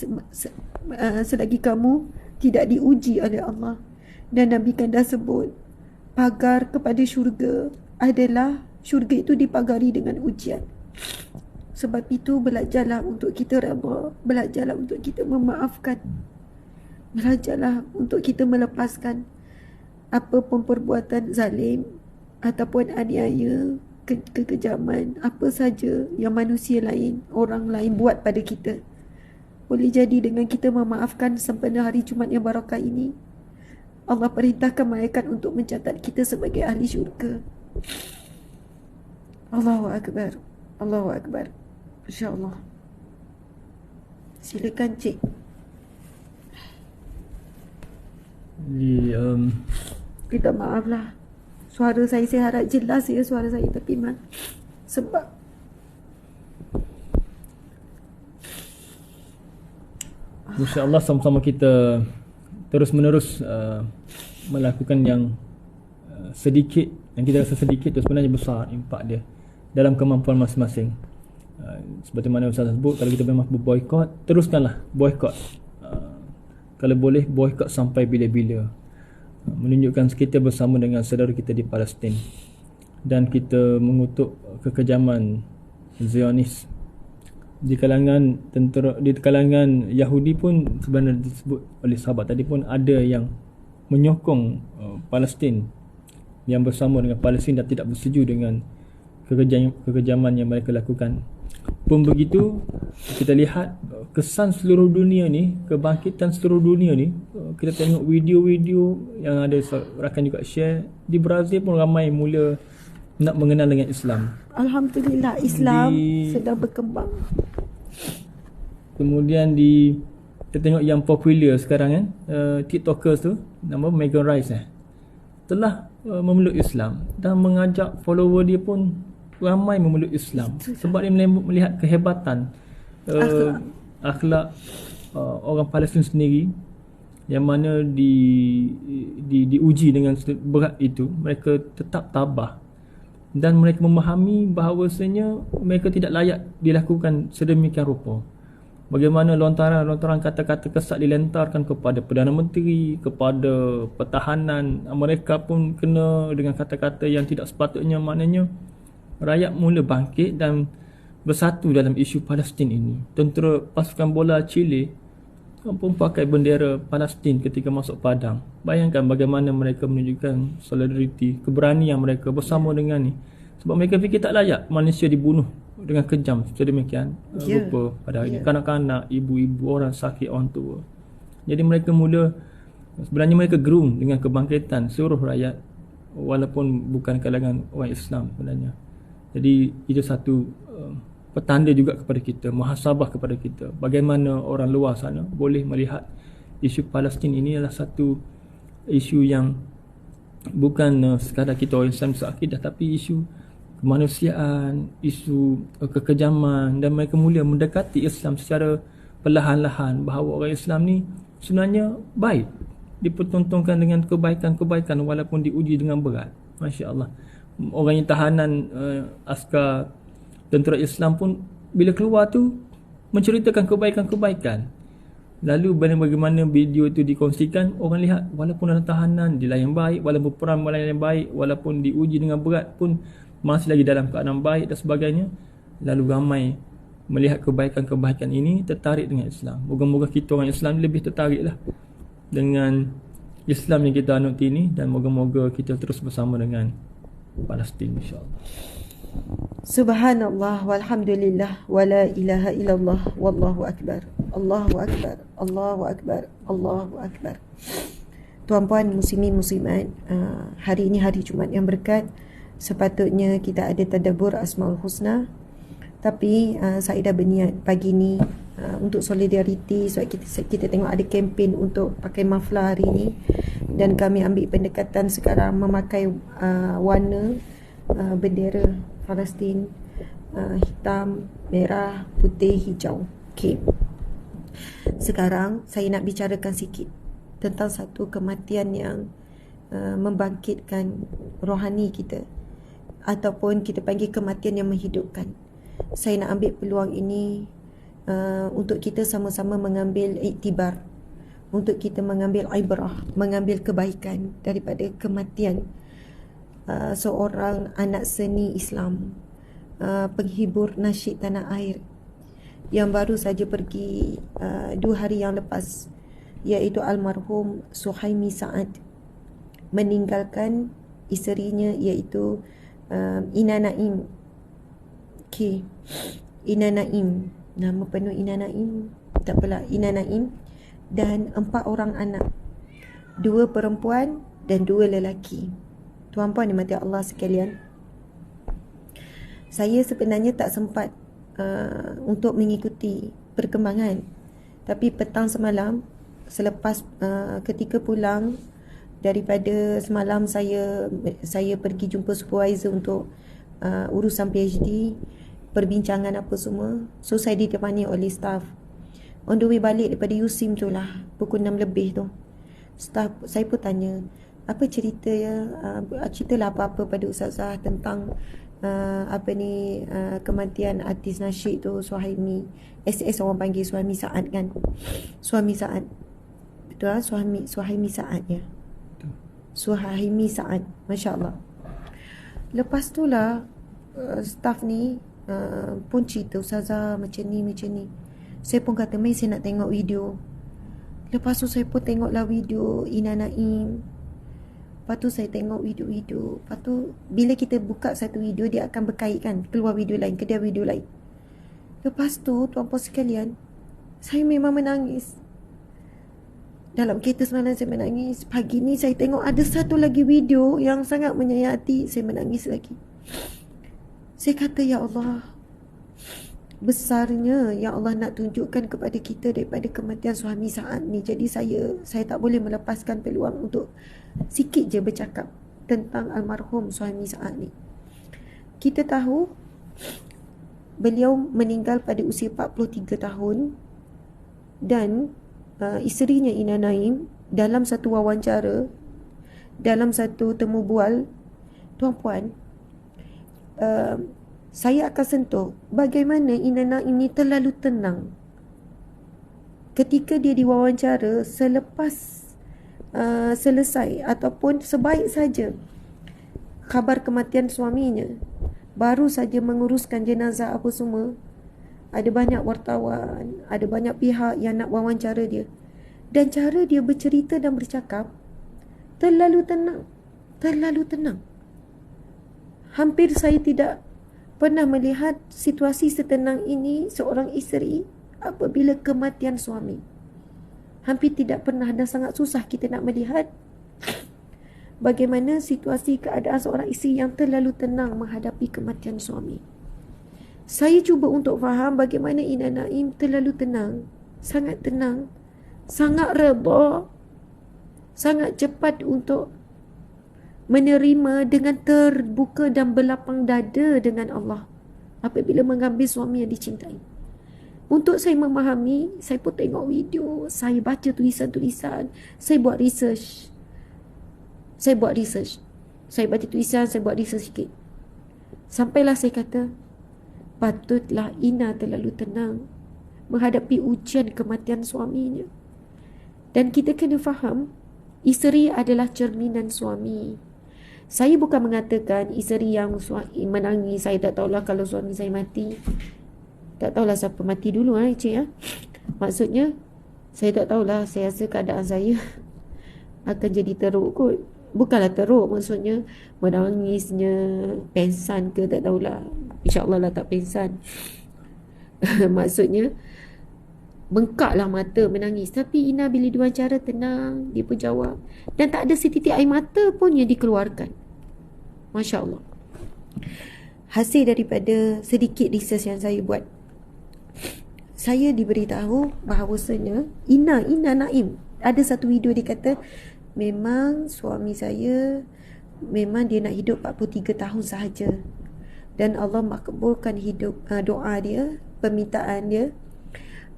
selagi kamu tidak diuji oleh Allah. Dan Nabi kan dah sebut pagar kepada syurga adalah syurga itu dipagari dengan ujian. Sebab itu belajarlah untuk kita redha, belajarlah untuk kita memaafkan, belajarlah untuk kita melepaskan apa pun perbuatan zalim ataupun aniaya, kekejaman, apa saja yang manusia lain, orang lain buat pada kita. Boleh jadi dengan kita memaafkan sempena hari Jumaat yang barakah ini, Allah perintahkan malaikat untuk mencatat kita sebagai ahli syurga. Allahu Akbar. Allahu Akbar. InsyaAllah. Silakan Cik. Minta maaf lah. Suara saya harap jelas ya suara saya. Tapi sebab InsyaAllah sama-sama kita terus menerus melakukan yang sedikit, yang kita rasa sedikit tu sebenarnya besar impak dia dalam kemampuan masing-masing. Seperti mana Ustaz sebut, kalau kita memang berboykot, teruskanlah boykot. Kalau boleh boykot sampai bila-bila. Menunjukkan kita bersama dengan saudara kita di Palestin. Dan kita mengutuk kekejaman Zionis. Di kalangan tentera, di kalangan Yahudi pun sebenarnya disebut oleh sahabat tadi pun ada yang menyokong Palestin, yang bersama dengan Palestin dan tidak bersetuju dengan kekejaman yang mereka lakukan. Pun begitu, kita lihat kesan seluruh dunia ni, kebangkitan seluruh dunia ni, kita tengok video-video yang ada rakan juga share, di Brazil pun ramai mula nak mengenal dengan Islam. Alhamdulillah, Islam sedang berkembang. Kemudian kita tengok yang popular sekarang kan, TikTokers tu, nama Megan Rice telah memeluk Islam dan mengajak follower dia pun ramai memeluk Islam. Sebab dia melihat kehebatan akhlak orang Palestin sendiri, yang mana diuji dengan berat itu, mereka tetap tabah dan mereka memahami bahawasanya mereka tidak layak dilakukan sedemikian rupa. Bagaimana lontaran-lontaran kata-kata kesat dilentarkan kepada Perdana Menteri, kepada pertahanan, mereka pun kena dengan kata-kata yang tidak sepatutnya. Maknanya rakyat mula bangkit dan bersatu dalam isu Palestin ini. Tentera pasukan bola Chile pun pakai bendera Palestin ketika masuk padang. Bayangkan bagaimana mereka menunjukkan solidariti, keberanian mereka bersama dengan ni. Sebab mereka fikir tak layak manusia dibunuh dengan kejam sedemikian rupa pada hari ini. Kanak-kanak, ibu-ibu, orang sakit, orang tua. Jadi mereka mula, sebenarnya mereka gerung dengan kebangkitan seluruh rakyat, walaupun bukan kalangan orang Islam sebenarnya. Jadi itu satu petanda juga kepada kita, muhasabah kepada kita, bagaimana orang luar sana boleh melihat isu Palestin ini adalah satu isu yang bukan sekadar kita orang Islam seakidah, tapi isu kemanusiaan, isu kekejaman, dan mereka mula mendekati Islam secara perlahan-lahan bahawa orang Islam ni sebenarnya baik, dipertontonkan dengan kebaikan-kebaikan walaupun diuji dengan berat. Masya Allah. Orang yang tahanan askar tentera Islam pun bila keluar tu menceritakan kebaikan-kebaikan. Lalu bagaimana video itu dikongsikan, orang lihat walaupun dalam tahanan dilayan baik, walaupun perang melayani baik, walaupun diuji dengan berat pun masih lagi dalam keadaan baik dan sebagainya. Lalu ramai melihat kebaikan-kebaikan ini tertarik dengan Islam. Moga-moga kita orang Islam lebih tertariklah dengan Islam yang kita anut ini, dan moga-moga kita terus bersama dengan Palestin, insya-Allah. Subhanallah walhamdulillah wala ilaha illallah wallahu akbar. Allahu akbar. Allahu akbar. Allahu akbar. Tuan-puan muslimin muslimat, hari ini hari Jumaat yang berkat. Sepatutnya kita ada tadabbur Asmaul Husna, tapi saya dah berniat pagi ni untuk solidariti. Sebab kita tengok ada kempen untuk pakai maflar hari ni, dan kami ambil pendekatan sekarang memakai warna bendera Palestin, hitam, merah, putih, hijau. Okay. Sekarang saya nak bicarakan sikit tentang satu kematian yang membangkitkan rohani kita, ataupun kita panggil kematian yang menghidupkan. Saya nak ambil peluang ini untuk kita sama-sama mengambil iktibar, untuk kita mengambil ibrah, mengambil kebaikan daripada kematian seorang anak seni Islam, penghibur nasyid tanah air yang baru saja pergi 2 hari yang lepas, iaitu almarhum Suhaimi Saad, meninggalkan isterinya iaitu Ina Naim. Okay. Ina Naim, nama penuh Ina Naim, tak apalah, Ina Naim, dan 4 orang anak, 2 perempuan dan 2 lelaki. Tuan-puan dimati Allah sekalian, saya sebenarnya tak sempat untuk mengikuti perkembangan, tapi petang semalam selepas ketika pulang daripada semalam, saya pergi jumpa supervisor untuk urusan PhD, perbincangan apa semua. So saya ditemani oleh staff. On the way balik daripada USIM tu lah, pukul 6 lebih tu, staff saya pun tanya, apa cerita ya, ceritalah apa-apa pada Ustazah tentang kematian artis nasyid tu Suhaimi. SS orang panggil Suhaimi Saad kan, Suhaimi Saad, betul lah, Suhaimi Saad ya, Suhaimi Saad, Masya Allah. Lepas tu lah staff ni pun cerita, Ustazah macam ni. Saya pun kata, mai saya nak tengok video. Lepas tu saya pun tengoklah video Ina Naim. Lepas tu saya tengok video-video. Lepas tu bila kita buka satu video, dia akan berkait kan, keluar video lain, keluar video lain. Lepas tu tuan-puan sekalian, saya memang menangis. Dalam kereta semalam saya menangis. Pagi ni saya tengok ada satu lagi video yang sangat menyayat hati, saya menangis lagi. Saya kata, ya Allah, besarnya ya Allah nak tunjukkan kepada kita daripada kematian Suhaimi Saad ni. Jadi saya tak boleh melepaskan peluang untuk sikit je bercakap tentang almarhum Suhaimi Saad ni. Kita tahu beliau meninggal pada usia 43 tahun, dan isterinya Ina Naim dalam satu wawancara, dalam satu temu bual, tuan-puan, saya akan sentuh bagaimana Ina Naim ni terlalu tenang ketika dia diwawancara selepas selesai ataupun sebaik saja khabar kematian suaminya, baru saja menguruskan jenazah apa semua, ada banyak wartawan, ada banyak pihak yang nak wawancara dia, dan cara dia bercerita dan bercakap terlalu tenang. Hampir saya tidak pernah melihat situasi setenang ini seorang isteri apabila kematian suami. Hampir tidak pernah, dan sangat susah kita nak melihat bagaimana situasi keadaan seorang isteri yang terlalu tenang menghadapi kematian suami. Saya cuba untuk faham bagaimana Ina Naim terlalu tenang, sangat redha, sangat cepat untuk menerima dengan terbuka dan berlapang dada dengan Allah apabila mengambil suami yang dicintai. Untuk saya memahami, saya pun tengok video, saya baca tulisan-tulisan, saya buat research. Saya baca tulisan, saya buat research sikit. Sampailah saya kata, patutlah Ina terlalu tenang menghadapi ujian kematian suaminya. Dan kita kena faham, isteri adalah cerminan suami. Saya bukan mengatakan isteri yang menangis, saya tak tahulah kalau suami saya mati. Tak tahulah siapa mati dulu cik . Maksudnya, saya tak tahulah, saya rasa keadaan saya akan jadi teruk kot. Bukanlah teruk, maksudnya menangisnya, pensan ke, tak tahulah. InsyaAllah lah tak pensan. Maksudnya, bengkaklah mata menangis. Tapi Ina bila diwawancara tenang, dia pun jawab. Dan tak ada setitik air mata pun yang dikeluarkan. Masya Allah. Hasil daripada sedikit research yang saya buat, saya diberitahu bahawasanya Ina Naim, ada satu video dia kata, memang suami saya memang dia nak hidup 43 tahun sahaja, dan Allah makbulkan hidup doa dia, permintaan dia.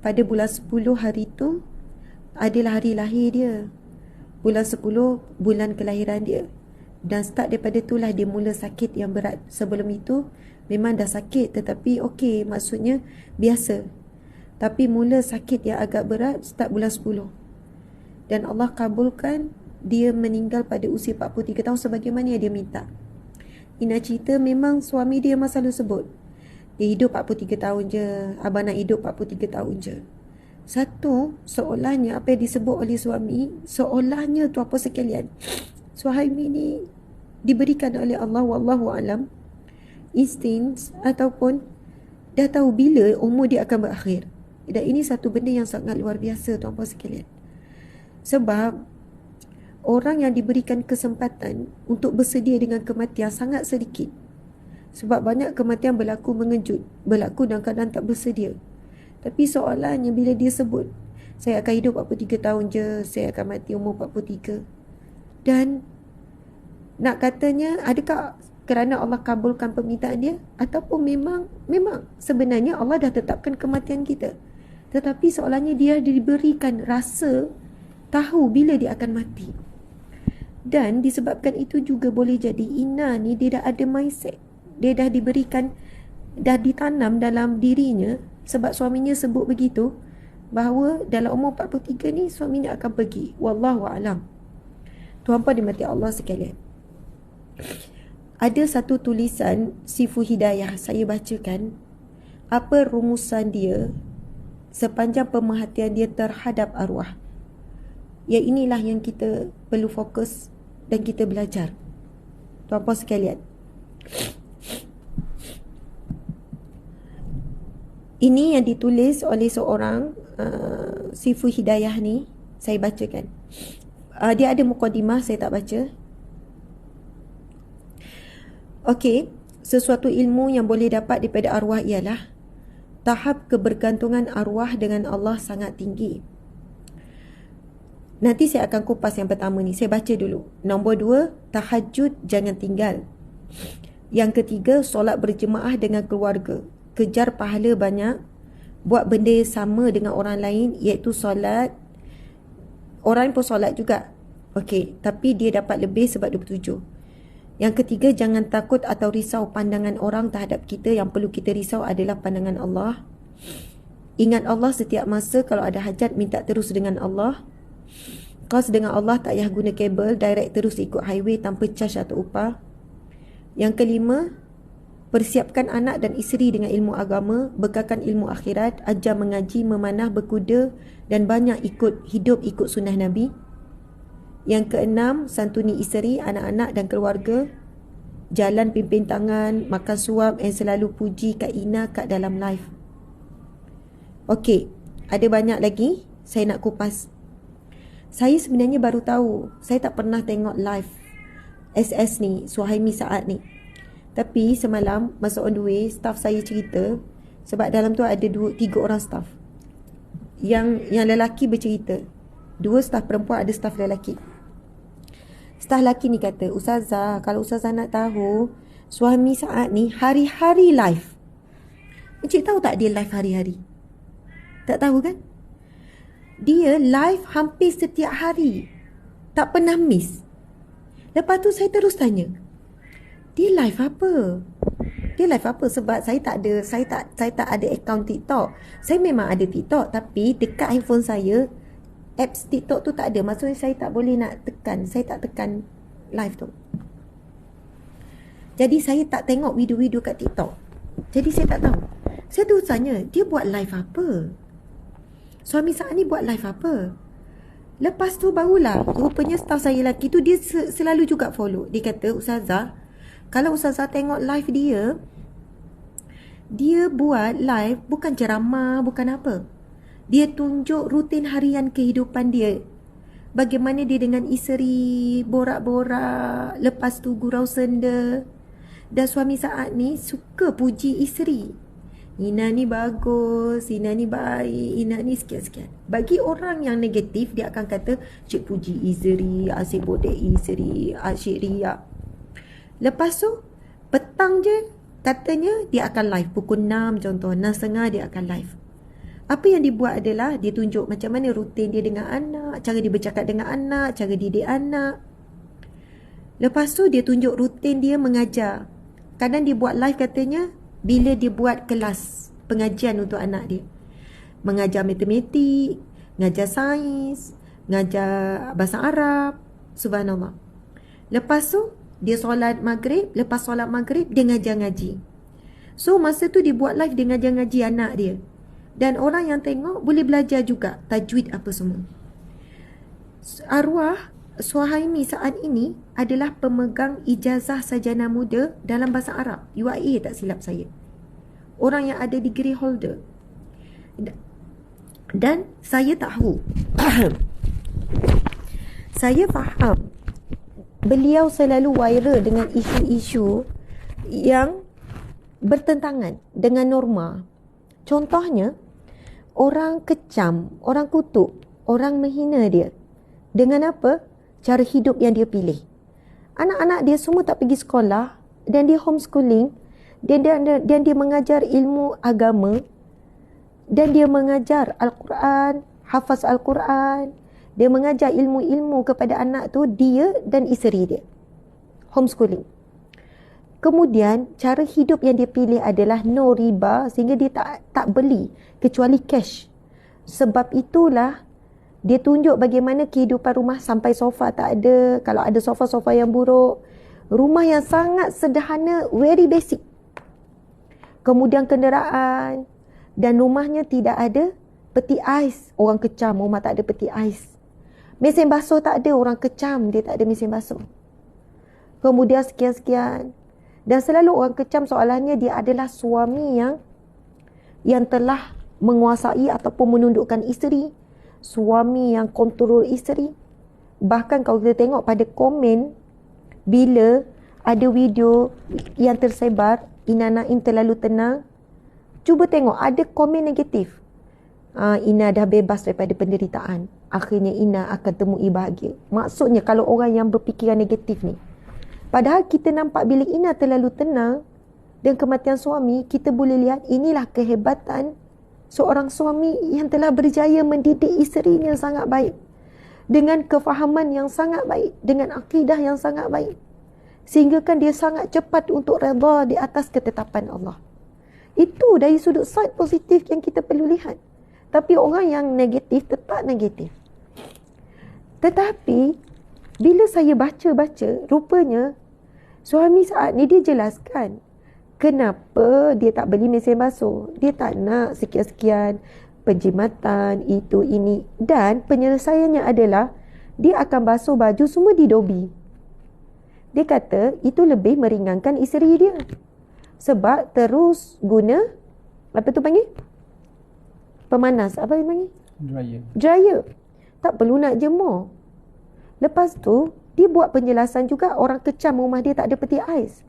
Pada bulan 10 hari tu adalah hari lahir dia. Bulan 10 bulan kelahiran dia. Dan start daripada itulah dia mula sakit yang berat. Sebelum itu memang dah sakit, tetapi okey, maksudnya biasa. Tapi mula sakit yang agak berat start bulan 10. Dan Allah kabulkan dia meninggal pada usia 43 tahun sebagaimana yang dia minta. Ina cerita memang suami dia masa selalu sebut, dia hidup 43 tahun je, abang nak hidup 43 tahun je. Satu, seolahnya apa yang disebut oleh suami, seolahnya tu apa sekalian, Suhaimi ni diberikan oleh Allah, wallahu alam, instinct ataupun dah tahu bila umur dia akan berakhir. Dan ini satu benda yang sangat luar biasa tuan-puan sekalian. Sebab orang yang diberikan kesempatan untuk bersedia dengan kematian sangat sedikit. Sebab banyak kematian berlaku mengejut, berlaku dalam keadaan tak bersedia. Tapi soalannya bila dia sebut, saya akan hidup 43 tahun je, saya akan mati umur 43. Dan nak katanya, adakah kerana Allah kabulkan permintaan dia, ataupun memang sebenarnya Allah dah tetapkan kematian kita, tetapi soalannya dia diberikan rasa tahu bila dia akan mati. Dan disebabkan itu juga boleh jadi Ina ni dia dah ada mindset, dia dah diberikan, dah ditanam dalam dirinya, sebab suaminya sebut begitu, bahawa dalam umur 43 ni suaminya akan pergi. Wallahu alam. Tuan-puan dimati Allah sekalian, ada satu tulisan Sifu Hidayah, saya bacakan apa rumusan dia sepanjang pemerhatian dia terhadap arwah. Ya, inilah yang kita perlu fokus dan kita belajar, tuan-puan sekalian. Ini yang ditulis oleh seorang Sifu Hidayah ni, saya bacakan. Dia ada mukadimah, saya tak baca. Okey, sesuatu ilmu yang boleh dapat daripada arwah ialah tahap kebergantungan arwah dengan Allah sangat tinggi. Nanti saya akan kupas yang pertama ni, saya baca dulu. Nombor 2, tahajud jangan tinggal. Yang ketiga, solat berjemaah dengan keluarga. Kejar pahala banyak. Buat benda sama dengan orang lain, iaitu solat. Orang pun solat juga. Okey, tapi dia dapat lebih sebab 27. Yang ketiga, jangan takut atau risau pandangan orang terhadap kita. Yang perlu kita risau adalah pandangan Allah. Ingat Allah setiap masa. Kalau ada hajat, minta terus dengan Allah. Kau dengan Allah tak payah guna kabel, direct terus ikut highway tanpa charge atau upah. Yang kelima, persiapkan anak dan isteri dengan ilmu agama, bekalkan ilmu akhirat, ajar mengaji, memanah, berkuda dan banyak hidup ikut sunnah Nabi. Yang keenam, santuni isteri, anak-anak dan keluarga. Jalan pimpin tangan, makan suap dan selalu puji Kak Ina kat dalam live. Okey, ada banyak lagi saya nak kupas. Saya sebenarnya baru tahu. Saya tak pernah tengok live SS ni, Suhaimi Saad ni. Tapi semalam masa on the way, staff saya cerita, sebab dalam tu ada 3 orang staff. Yang lelaki bercerita. 2 staff perempuan, ada staff lelaki. Staff lelaki ni kata, Ustazah, kalau Ustazah nak tahu, Suhaimi Saad ni hari-hari live. Encik tahu tak dia live hari-hari? Tak tahu kan? Dia live hampir setiap hari. Tak pernah miss. Lepas tu saya terus tanya, dia live apa? Dia live apa? Sebab saya tak ada akaun TikTok. Saya memang ada TikTok, tapi dekat handphone saya apps TikTok tu tak ada. Maksudnya saya tak boleh nak tekan. Saya tak tekan live tu. Jadi saya tak tengok video-video kat TikTok. Jadi saya tak tahu. Saya terus tanya, dia buat live apa? Suhaimi Saad ni buat live apa? Lepas tu barulah, rupanya staff saya lelaki tu dia selalu juga follow. Dia kata, Ustazah, kalau Ustazah tengok live dia buat live bukan ceramah, bukan apa. Dia tunjuk rutin harian kehidupan dia. Bagaimana dia dengan isteri, borak-borak, lepas tu gurau senda. Dan Suhaimi Saad ni suka puji isteri. Ina ni bagus, Ina ni baik, Ina ni sekian-sekian. Bagi orang yang negatif, dia akan kata, cik puji isteri, asyik bodek isteri, asyik riak. Lepas tu, petang je, katanya dia akan live. Pukul 6 contoh, 6.30 dia akan live. Apa yang dibuat adalah, dia tunjuk macam mana rutin dia dengan anak, cara dia bercakap dengan anak, cara didik anak. Lepas tu, dia tunjuk rutin dia mengajar. Kadang dia buat live katanya, bila dia buat kelas pengajian untuk anak dia. Mengajar matematik, mengajar sains, mengajar bahasa Arab. Subhanallah. Lepas tu, dia solat maghrib. Lepas solat maghrib, dia ngajar ngaji. So, masa tu dia buat live, dia ngajar ngaji anak dia. Dan orang yang tengok boleh belajar juga tajwid apa semua. Arwah Suhaimi Saad ini adalah pemegang ijazah sarjana muda dalam bahasa Arab. UIA tak silap saya. Orang yang ada degree holder. Dan saya tahu. Saya faham. Beliau selalu viral dengan isu-isu yang bertentangan dengan norma. Contohnya, orang kecam, orang kutuk, orang menghina dia. Dengan apa? Cara hidup yang dia pilih. Anak-anak dia semua tak pergi sekolah dan dia homeschooling dan dia mengajar ilmu agama dan dia mengajar Al-Quran, hafaz Al-Quran, dia mengajar ilmu-ilmu kepada anak tu, dia dan isteri dia. Homeschooling. Kemudian cara hidup yang dia pilih adalah no riba, sehingga dia tak beli kecuali cash. Sebab itulah dia tunjuk bagaimana kehidupan rumah sampai sofa tak ada. Kalau ada sofa-sofa yang buruk. Rumah yang sangat sederhana, very basic. Kemudian kenderaan. Dan rumahnya tidak ada peti ais. Orang kecam, rumah tak ada peti ais. Mesin basuh tak ada, orang kecam, dia tak ada mesin basuh. Kemudian sekian-sekian. Dan selalu orang kecam soalannya dia adalah suami yang telah menguasai ataupun menundukkan isteri. Suami yang kontrol isteri. Bahkan kalau kita tengok pada komen, bila ada video yang tersebar, Ina Naim terlalu tenang, cuba tengok ada komen negatif. Ina dah bebas daripada penderitaan, akhirnya Ina akan temui bahagia. Maksudnya kalau orang yang berfikiran negatif ni, padahal kita nampak bila Ina terlalu tenang dan kematian suami, kita boleh lihat inilah kehebatan seorang suami yang telah berjaya mendidik isterinya sangat baik. Dengan kefahaman yang sangat baik. Dengan akidah yang sangat baik. sehingga kan dia sangat cepat untuk redha di atas ketetapan Allah. Itu dari sudut side positif yang kita perlu lihat. Tapi orang yang negatif tetap negatif. Tetapi bila saya baca-baca, rupanya suami saat ni dia jelaskan kenapa dia tak beli mesin basuh. Dia tak nak sekian-sekian penjimatan, itu, ini. Dan penyelesaiannya adalah dia akan basuh baju semua di dobi. Dia kata itu lebih meringankan isteri dia. Sebab terus guna, apa tu panggil? Pemanas. Apa dia panggil? Dryer. Tak perlu nak jemur. Lepas tu, dia buat penjelasan juga orang kecam rumah dia tak ada peti ais.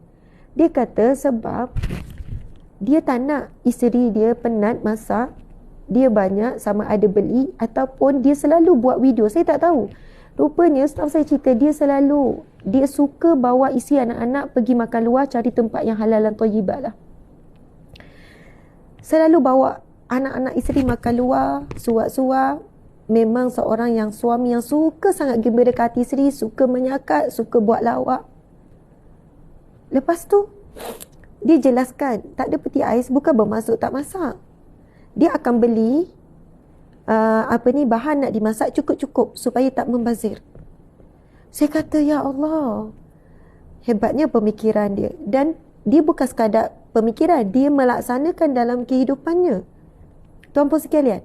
Dia kata sebab dia tak nak isteri dia penat masak, dia banyak sama ada beli ataupun dia selalu buat video. Saya tak tahu. Rupanya setahu saya cerita dia suka bawa isi anak-anak pergi makan luar, cari tempat yang halal dan thayyibat lah. Selalu bawa anak-anak isteri makan luar, suap-suap. Memang seorang yang suami yang suka sangat gembira ke hati isteri, suka menyakat, suka buat lawak. Lepas tu dia jelaskan tak ada peti ais bukan bermaksud tak masak. Dia akan beli bahan nak dimasak cukup-cukup supaya tak membazir. Saya kata ya Allah, hebatnya pemikiran dia. Dan dia bukan sekadar pemikiran, dia melaksanakan dalam kehidupannya. Tuan-puan sekalian,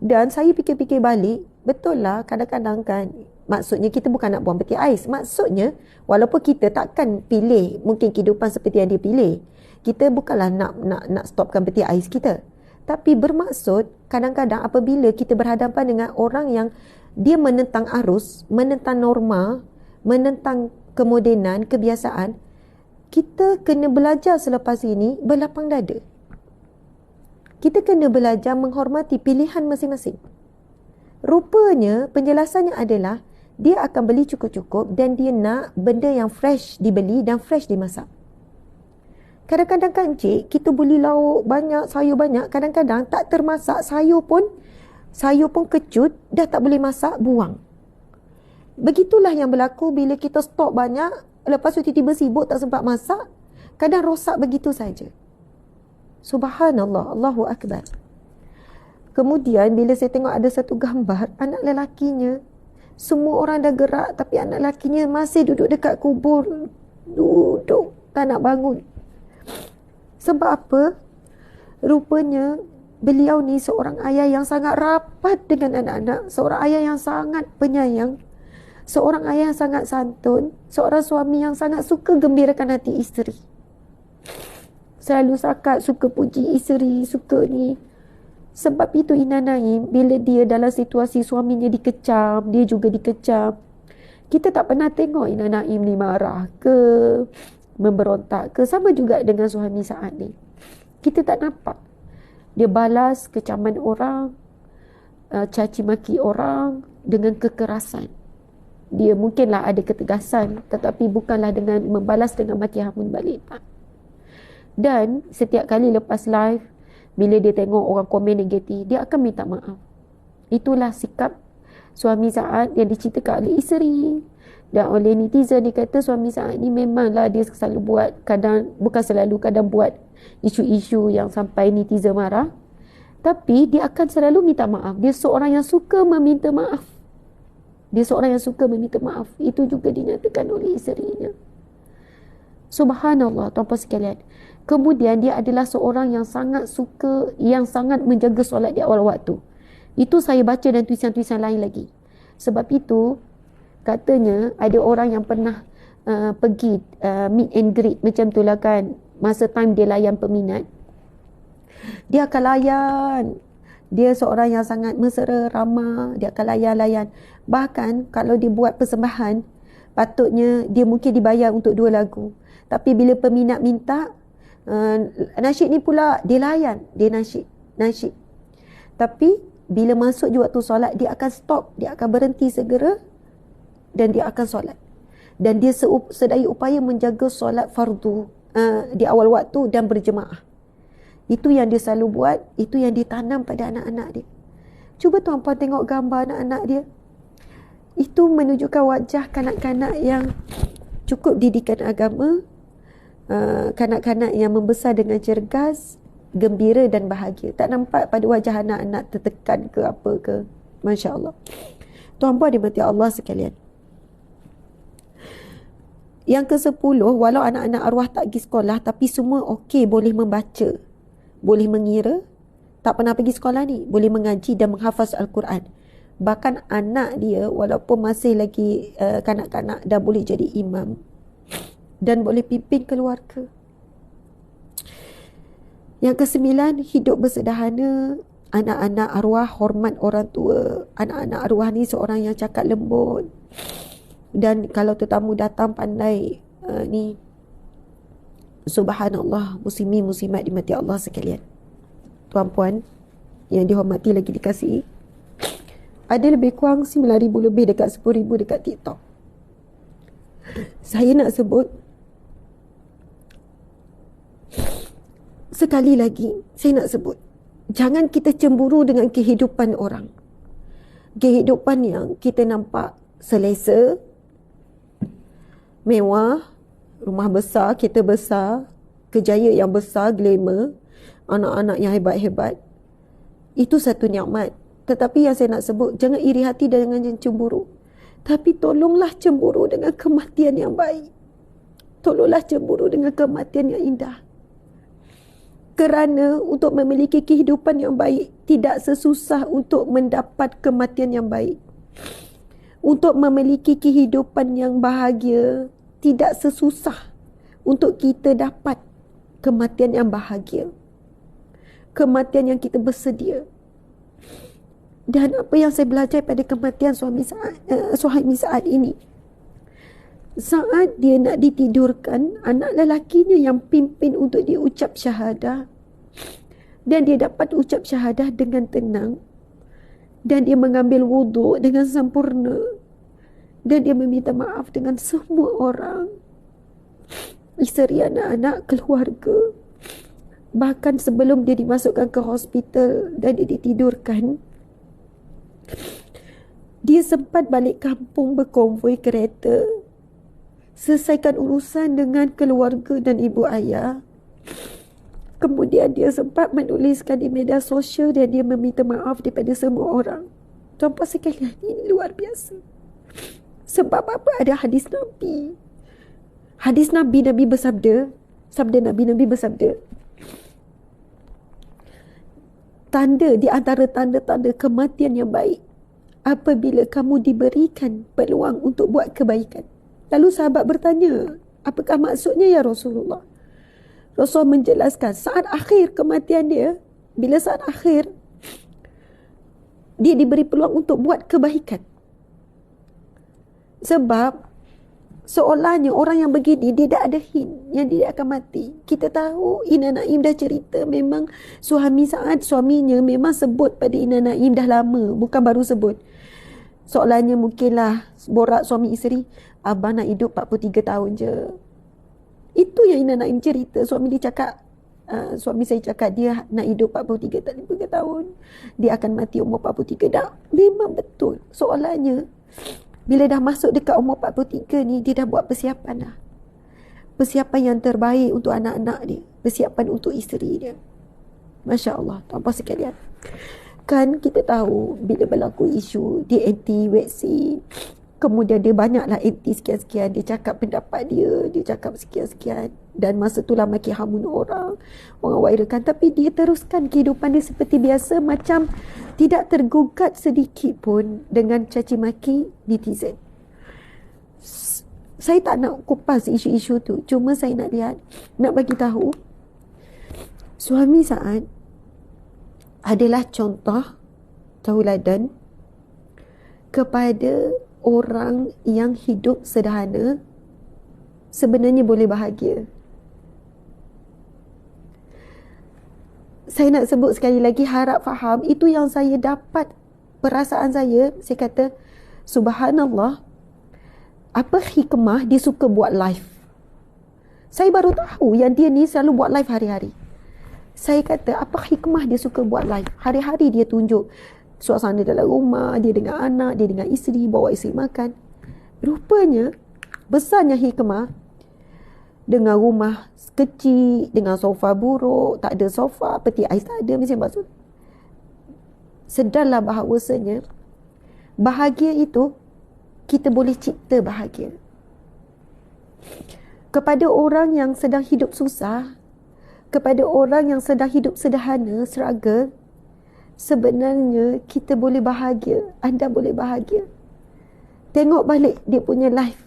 dan saya fikir-fikir balik, betul lah kadang-kadang kan, maksudnya kita bukan nak buang peti ais. Maksudnya, walaupun kita takkan pilih mungkin kehidupan seperti yang dia pilih, kita bukanlah nak stopkan peti ais kita. Tapi bermaksud, kadang-kadang apabila kita berhadapan dengan orang yang dia menentang arus, menentang norma, menentang kemodenan, kebiasaan, kita kena belajar selepas ini berlapang dada. Kita kena belajar menghormati pilihan masing-masing. Rupanya penjelasannya adalah dia akan beli cukup-cukup dan dia nak benda yang fresh dibeli dan fresh dimasak. Kadang-kadang kan cik, kita beli lauk banyak, sayur banyak, kadang-kadang tak termasak, sayur pun kecut, dah tak boleh masak, buang. Begitulah yang berlaku bila kita stok banyak, lepas tu tiba-tiba sibuk tak sempat masak, kadang rosak begitu saja. Subhanallah, Allahu Akbar. Kemudian bila saya tengok ada satu gambar, anak lelakinya, semua orang dah gerak tapi anak lelakinya masih duduk dekat kubur. Duduk, tak nak bangun. Sebab apa? Rupanya beliau ni seorang ayah yang sangat rapat dengan anak-anak, seorang ayah yang sangat penyayang, seorang ayah yang sangat santun, seorang suami yang sangat suka gembirakan hati isteri. Selalu sakat, suka puji isteri, suka ni. Sebab itu Ina Naim, bila dia dalam situasi suaminya dikecam, dia juga dikecam. Kita tak pernah tengok Ina Naim ni marah ke, memberontak ke. Sama juga dengan suami saat ni. Kita tak nampak. Dia balas kecaman orang, caci maki orang dengan kekerasan. Dia mungkinlah ada ketegasan, tetapi bukanlah dengan membalas dengan maki hamun balik. Tak. Dan setiap kali lepas live, bila dia tengok orang komen negatif, dia akan minta maaf. Itulah sikap suami Saad yang diceritakan oleh isteri. Dan oleh netizen, dia kata suami Saad ni memanglah dia selalu buat, kadang buat isu-isu yang sampai netizen marah. Tapi dia akan selalu minta maaf. Dia seorang yang suka meminta maaf. Itu juga dinyatakan oleh isterinya. Subhanallah, tuan-tuan sekalian. Kemudian dia adalah seorang yang sangat suka, yang sangat menjaga solat di awal waktu. Itu saya baca dan tulisan-tulisan lain lagi. Sebab itu, katanya ada orang yang pernah pergi meet and greet macam tu lah kan. Masa time dia layan peminat, dia akan layan. Dia seorang yang sangat mesra, ramah. Dia akan layan-layan. Bahkan kalau dia buat persembahan, patutnya dia mungkin dibayar untuk 2 lagu. Tapi bila peminat minta, nasyid ni pula dia layan, dia nasyid. Tapi bila masuk je waktu solat, dia akan stop, dia akan berhenti segera dan dia akan solat. Dan dia sedaya upaya menjaga solat fardu di awal waktu dan berjemaah. Itu yang dia selalu buat, itu yang ditanam pada anak-anak dia. Cuba tuan-puan tengok gambar anak-anak dia. Itu menunjukkan wajah kanak-kanak yang cukup didikan agama, kanak-kanak yang membesar dengan cergas, gembira dan bahagia. Tak nampak pada wajah anak-anak tertekan ke apa ke. Masya Allah. Tuan-puan dimati Allah sekalian. Yang ke-10, walau anak-anak arwah tak pergi sekolah, tapi semua okey, boleh membaca, boleh mengira, tak pernah pergi sekolah ni, boleh mengaji dan menghafaz Al-Quran. Bahkan anak dia walaupun masih lagi kanak-kanak dah boleh jadi imam dan boleh pimpin keluarga. Yang ke-9, hidup bersederhana. Anak-anak arwah hormat orang tua. Anak-anak arwah ni seorang yang cakap lembut. Dan kalau tetamu datang pandai ni, subhanallah, muslimin muslimat dimati Allah sekalian. Tuan-puan yang dihormati lagi dikasihi, ada lebih kurang 9,000 lebih dekat 10,000 dekat TikTok. Saya nak sebut sekali lagi, saya nak sebut, jangan kita cemburu dengan kehidupan orang. Kehidupan yang kita nampak selesa, mewah, rumah besar, kereta besar, kejayaan yang besar, glamour, anak-anak yang hebat-hebat. Itu satu nikmat. Tetapi yang saya nak sebut, jangan iri hati dan jangan cemburu. Tapi tolonglah cemburu dengan kematian yang baik. Tolonglah cemburu dengan kematian yang indah. Kerana untuk memiliki kehidupan yang baik tidak sesusah untuk mendapat kematian yang baik. Untuk memiliki kehidupan yang bahagia tidak sesusah untuk kita dapat kematian yang bahagia. Kematian yang kita bersedia. Dan apa yang saya belajar pada kematian suami Sa'ad ini, saat dia nak ditidurkan, anak lelakinya yang pimpin untuk dia ucap syahadah, dan dia dapat ucap syahadah dengan tenang, dan dia mengambil wuduk dengan sempurna, dan dia meminta maaf dengan semua orang, isteri, anak-anak, keluarga. Bahkan sebelum dia dimasukkan ke hospital dan dia ditidurkan, dia sempat balik kampung berkonvoi kereta, selesaikan urusan dengan keluarga dan ibu ayah. Kemudian dia sempat menuliskan di media sosial dan dia meminta maaf daripada semua orang. Tuan-puan sekalian, ini luar biasa. Sebab apa? Ada hadis Nabi. Hadis Nabi bersabda, sabda Nabi bersabda, tanda di antara tanda-tanda kematian yang baik apabila kamu diberikan peluang untuk buat kebaikan. Lalu sahabat bertanya, apakah maksudnya ya Rasulullah? Rasul menjelaskan, saat akhir kematian dia, bila saat akhir, dia diberi peluang untuk buat kebaikan. Sebab seolahnya orang yang begini, dia dah ada hint yang dia akan mati. Kita tahu Ina Naim dah cerita, memang suami Sa'ad, suaminya memang sebut pada Ina Naim dah lama, bukan baru sebut. Soalannya mungkinlah borak suami isteri, abang nak hidup 43 tahun je. Itu yang Ina Naim cerita. Suami dia cakap, suami saya cakap dia nak hidup 43 tahun. Dia akan mati umur 43. Dah, memang betul. Soalannya, bila dah masuk dekat umur 43 ni, dia dah buat persiapan dah. Persiapan yang terbaik untuk anak-anak dia. Persiapan untuk isteri dia. Masya Allah, tuan-puan sekalian. Kan kita tahu bila berlaku isu dia anti-vaksin, kemudian dia banyaklah anti sekian-sekian, dia cakap pendapat dia cakap sekian-sekian, dan masa itulah makin hamun orang wairalkan, tapi dia teruskan kehidupan dia seperti biasa, macam tidak tergugat sedikit pun dengan caci maki netizen. Saya tak nak kupas isu-isu tu, cuma saya nak lihat, nak bagi tahu suami Sa'ad adalah contoh tauladan kepada orang yang hidup sederhana sebenarnya boleh bahagia. Saya nak sebut sekali lagi, harap faham, itu yang saya dapat, perasaan saya kata, subhanallah, apa hikmah dia suka buat live. Saya baru tahu yang dia ni selalu buat live hari-hari. Saya kata, apa hikmah dia suka buat live? Hari-hari dia tunjuk suasana dalam rumah, dia dengan anak, dia dengan isteri, bawa isteri makan. Rupanya, Besarnya hikmah dengan rumah kecil, dengan sofa buruk, tak ada sofa, peti ais tak ada, macam maksud. Sedarlah bahawasanya bahagia itu kita boleh cipta bahagia. Kepada orang yang sedang hidup susah, kepada orang yang sedang hidup sederhana, struggle, sebenarnya kita boleh bahagia. Anda boleh bahagia. Tengok balik dia punya life.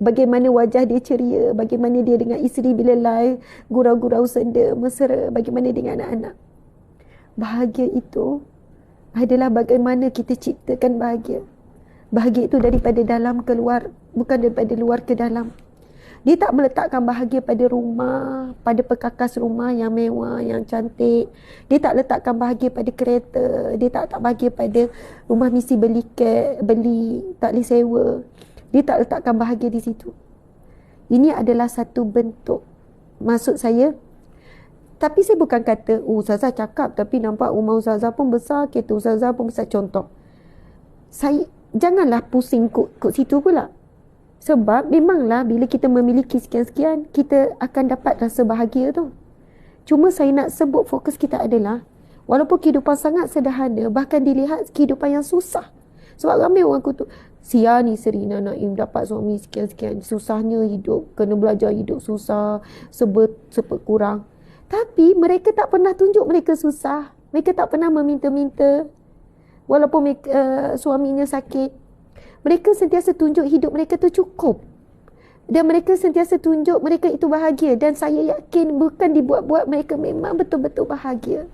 Bagaimana wajah dia ceria, bagaimana dia dengan isteri bila live, gurau-gurau senda, mesra, bagaimana dengan anak-anak. Bahagia itu adalah bagaimana kita ciptakan bahagia. Bahagia itu daripada dalam ke luar, bukan daripada luar ke dalam. Dia tak meletakkan bahagia pada rumah, pada perkakas rumah yang mewah, yang cantik. Dia tak letakkan bahagia pada kereta. Dia tak bahagia pada rumah mesti beli, tak boleh sewa. Dia tak letakkan bahagia di situ. Ini adalah satu bentuk. Maksud saya, tapi saya bukan kata, Ustazah cakap tapi nampak rumah Ustazah pun besar, kereta Ustazah pun besar, contoh. Saya, janganlah pusing kut situ pula. Sebab memanglah bila kita memiliki sekian-sekian, kita akan dapat rasa bahagia tu. Cuma saya nak sebut fokus kita adalah, walaupun kehidupan sangat sederhana, bahkan dilihat kehidupan yang susah. Sebab ramai orang kutuk, Sia ni Serina Naim dapat suami sekian-sekian, susahnya hidup, kena belajar hidup susah, sebet kurang. Tapi mereka tak pernah tunjuk mereka susah. Mereka tak pernah meminta-minta. Walaupun suaminya sakit. Mereka sentiasa tunjuk hidup mereka tu cukup. Dan mereka sentiasa tunjuk mereka itu bahagia. Dan saya yakin bukan dibuat-buat, mereka memang betul-betul bahagia.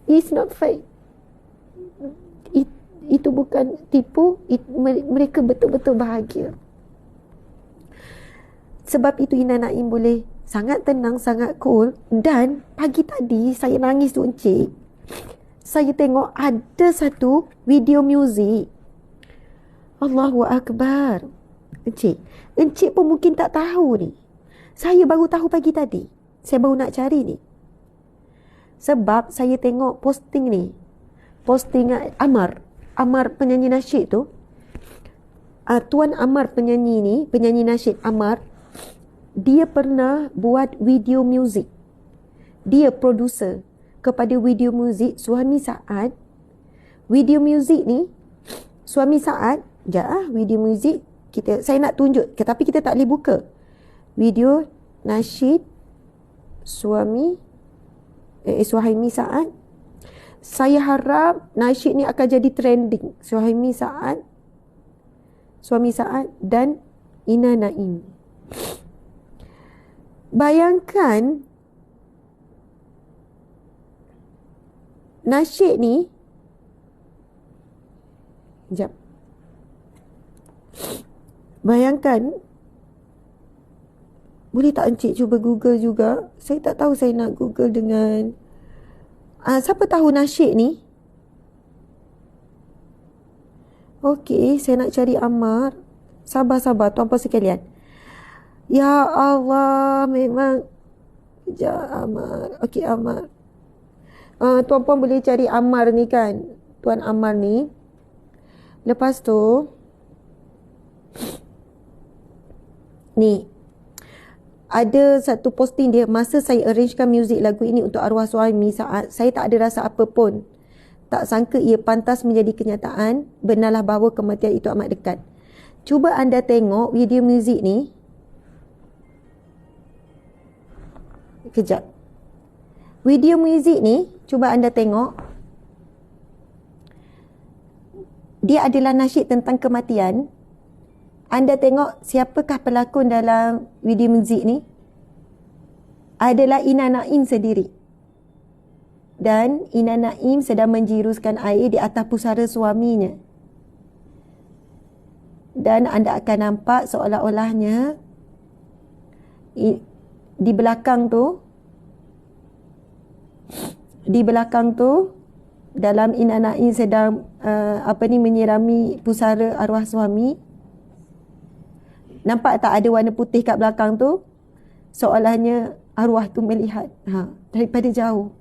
It's not fake. Itu bukan tipu. Mereka betul-betul bahagia. Sebab itu Ina Naim boleh sangat tenang, sangat cool. Dan pagi tadi saya nangis tu Encik. Saya tengok ada satu video muzik. Allahu Akbar. Encik pun mungkin tak tahu ni. Saya baru tahu pagi tadi. Saya baru nak cari ni. Sebab saya tengok posting ni. Posting Amar penyanyi nasyid tu. Tuan Amar penyanyi ni, penyanyi nasyid Amar, dia pernah buat video muzik. Dia producer kepada video muzik Suami Saat. Video muzik ni, Suami Saat, video muzik saya nak tunjuk, tapi kita tak boleh buka. Video nasyid Suami Suhaimi Saat. Saya harap nasyid ni akan jadi trending. Suhaimi Saat, Suami Saat dan Ina Naim. Bayangkan nasyid ni, sekejap. Bayangkan, boleh tak Encik cuba Google juga? Saya tak tahu saya nak Google dengan siapa tahu nasyid ni? Okey, saya nak cari Amar. Sabar tuan-puan sekalian. Ya Allah, memang sekejap Amar. Okey, Amar. Tuan-puan boleh cari Amar ni kan? Tuan Amar ni. Lepas tu ni ada satu posting dia, masa saya arrangekan muzik lagu ini untuk arwah suami Saat, saya tak ada rasa apa pun. Tak sangka ia pantas menjadi kenyataan. Benarlah bahawa kematian itu amat dekat. Cuba anda tengok video muzik ni. Kejap. Video muzik ni, cuba anda tengok. Dia adalah nasyid tentang kematian. Anda tengok siapakah pelakon dalam video muzik ni? Adalah Ina Naim sendiri. Dan Ina Naim sedang menjiruskan air di atas pusara suaminya. Dan anda akan nampak seolah-olahnya di belakang tu dalam Ina Naim sedang menyirami pusara arwah suami. Nampak tak ada warna putih kat belakang tu? Seolahnya arwah tu melihat daripada jauh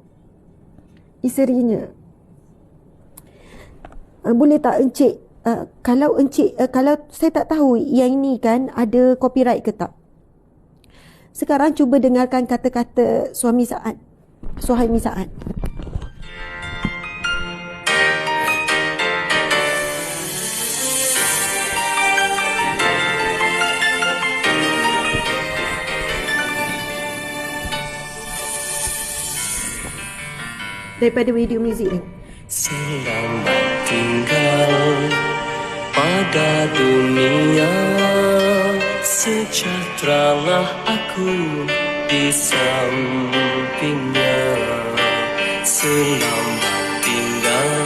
isterinya. Boleh tak Encik kalau kalau saya tak tahu yang ini kan ada copyright ke tak. Sekarang cuba dengarkan kata-kata Suhaimi Saad. Daripada video muzik ni. Selamat tinggal pada dunia, sejahteralah aku di sampingnya. Selamat tinggal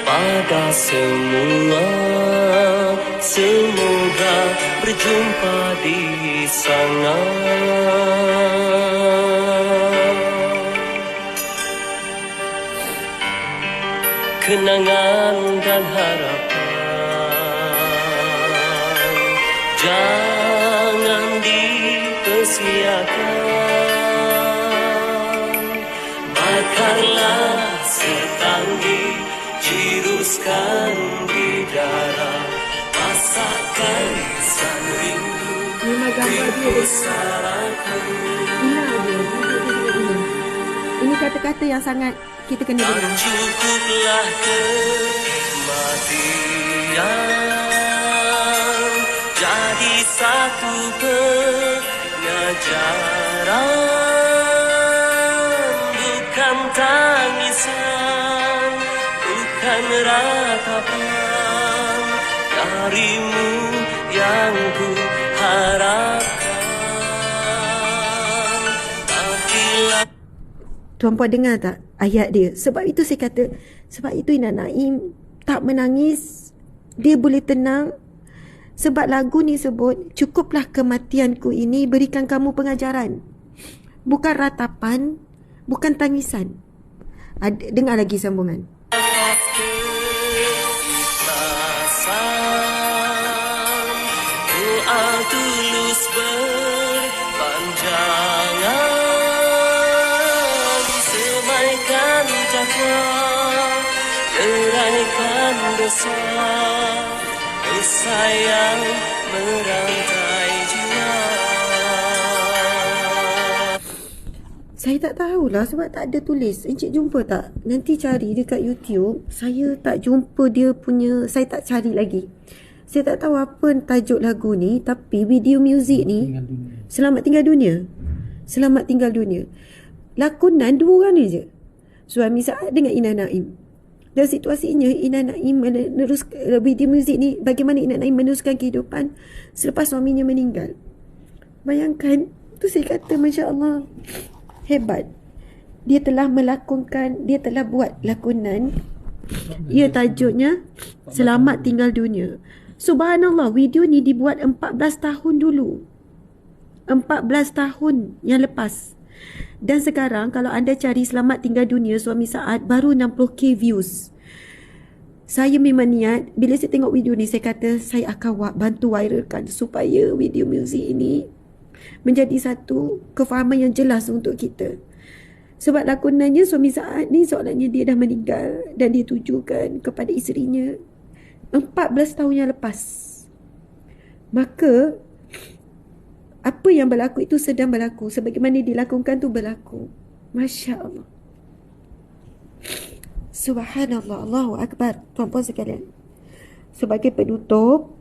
pada semua, semoga berjumpa di sana. Kenangan dan harapan jangan disia-siakan. Bakarlah setanggi, jiruskan di darah, pasakkan sang rindu di pusaraku. Ini kata-kata yang sangat kita kena dengar. Cukuplah kematian jadi satu pengajaran, bukan tangisan, bukan ratapan darimu yang ku harapkan. Tapilah Tuan-puan dengar tak ayat dia? Sebab itu saya kata, sebab itu Ina Naim tak menangis, dia boleh tenang. Sebab lagu ni sebut, cukuplah kematianku ini berikan kamu pengajaran, bukan ratapan, bukan tangisan. Dengar lagi sambungan. Doa tulus berpanjangan, semaikan cakap, deraikan dosa, dosa yang merantai jiwa. Saya tak tahulah sebab tak ada tulis. Encik jumpa tak? Nanti cari dekat YouTube. Saya tak jumpa dia punya, saya tak cari lagi. Saya tak tahu apa tajuk lagu ni, tapi video muzik ni Selamat Tinggal Dunia. Selamat Tinggal Dunia. Lakonan 2 orang ni je. Suhaimi Saad dengan Ina Naim. Dan situasinya Ina Naim meneruskan video muzik ni, bagaimana Ina Naim meneruskan kehidupan selepas suaminya meninggal. Bayangkan, tu saya kata Masya Allah, hebat. Dia telah melakonkan, dia telah buat lakonan. Ia tajuknya Selamat Tinggal Dunia. Subhanallah, video ni dibuat 14 tahun dulu. 14 tahun yang lepas. Dan sekarang kalau anda cari Selamat Tinggal Dunia Suhaimi Saad, baru 60k views. Saya memang niat, bila saya tengok video ni, saya kata saya akan bantu viralkan supaya video muzik ini menjadi satu kefahaman yang jelas untuk kita. Sebab lakonannya Suhaimi Saad ni soalannya dia dah meninggal dan ditujukan kepada isterinya 14 tahun yang lepas. Maka apa yang berlaku itu sedang berlaku. Sebagaimana dilakukan tu berlaku. Masya Allah. Subhanallah. Allahu Akbar. Tuan-puan sekalian, sebagai penutup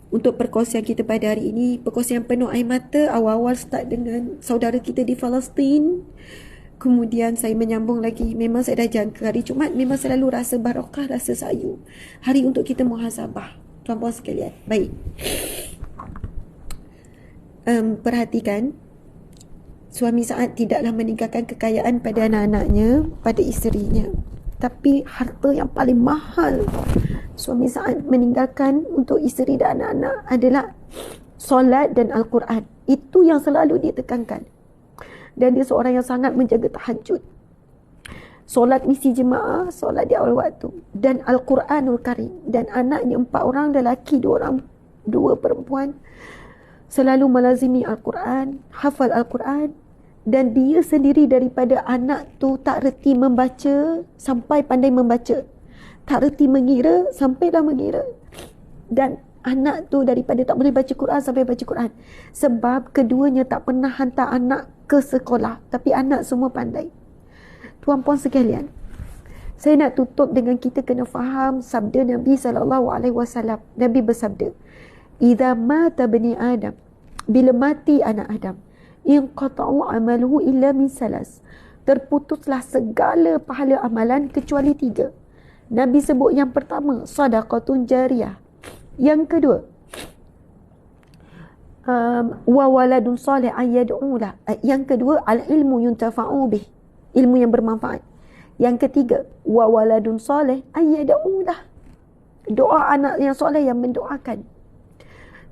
untuk perkongsian kita pada hari ini, perkongsian penuh air mata. Awal-awal start dengan saudara kita di Palestin. Kemudian saya menyambung lagi. Memang saya dah jangka hari Jumaat memang selalu rasa barakah, rasa sayu. Hari untuk kita muhasabah. Tuan-puan sekalian. Baik. Perhatikan, Suhaimi Saad tidaklah meninggalkan kekayaan pada anak-anaknya, pada isterinya. Tapi harta yang paling mahal Suhaimi Saad meninggalkan untuk isteri dan anak-anak adalah solat dan Al-Quran. Itu yang selalu dia tekankan. Dan dia seorang yang sangat menjaga tahajud. Solat misi jemaah, solat di awal waktu. Dan Al-Quranul Karim. Dan anaknya 4 orang, lelaki 2 orang, 2 perempuan. Selalu melazimi Al-Quran, hafal Al-Quran. Dan dia sendiri daripada anak tu tak reti membaca sampai pandai membaca. tak reti mengira sampailah mengira. Dan anak tu daripada tak boleh baca Quran sampai baca Quran. Sebab keduanya tak pernah hantar anak ke sekolah. Tapi anak semua pandai. Tuan-puan sekalian, saya nak tutup dengan kita kena faham sabda Nabi SAW. Nabi bersabda, "Idza mata bani Adam," bila mati anak Adam, "inqata'u amaluhu illa min salas." Terputuslah segala pahala amalan kecuali 3. Nabi sebut yang pertama, sadaqatun jariyah. Yang kedua, wa waladun salih ayyad'ulah. Yang kedua, al-ilmu yuntafa'u bih. Ilmu yang bermanfaat. Yang ketiga, wa waladun salih ayyad'ulah. Doa anak yang soleh yang mendoakan.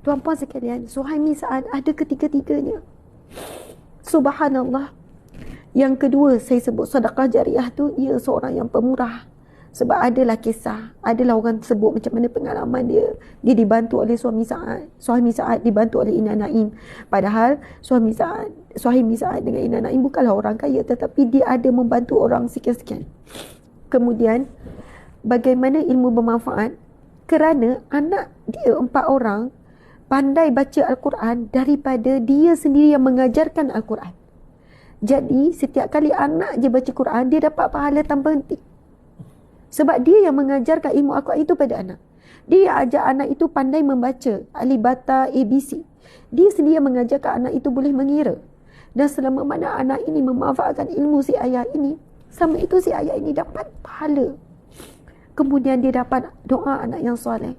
Tuan-puan sekalian, Suhaimi Sa'ad ada ketiga-tiganya. Subhanallah. Yang kedua, saya sebut sedekah jariah tu, dia seorang yang pemurah. Sebab adalah kisah, adalah orang sebut macam mana pengalaman dia. Dia dibantu oleh Suhaimi Sa'ad dibantu oleh Ina Naim. Padahal Suhaimi Sa'ad dengan Ina Naim bukanlah orang kaya, tetapi dia ada membantu orang sekian-sekian. Kemudian, bagaimana ilmu bermanfaat? Kerana anak dia 4 orang pandai baca Al-Quran daripada dia sendiri yang mengajarkan Al-Quran. Jadi, setiap kali anak je baca Quran, dia dapat pahala tanpa henti. Sebab dia yang mengajarkan ilmu Al-Quran itu pada anak. Dia yang ajar anak itu pandai membaca alif bata ABC. Dia sendiri yang mengajarkan anak itu boleh mengira. Dan selama mana anak ini memanfaatkan ilmu si ayah ini, sama itu si ayah ini dapat pahala. Kemudian dia dapat doa anak yang soleh.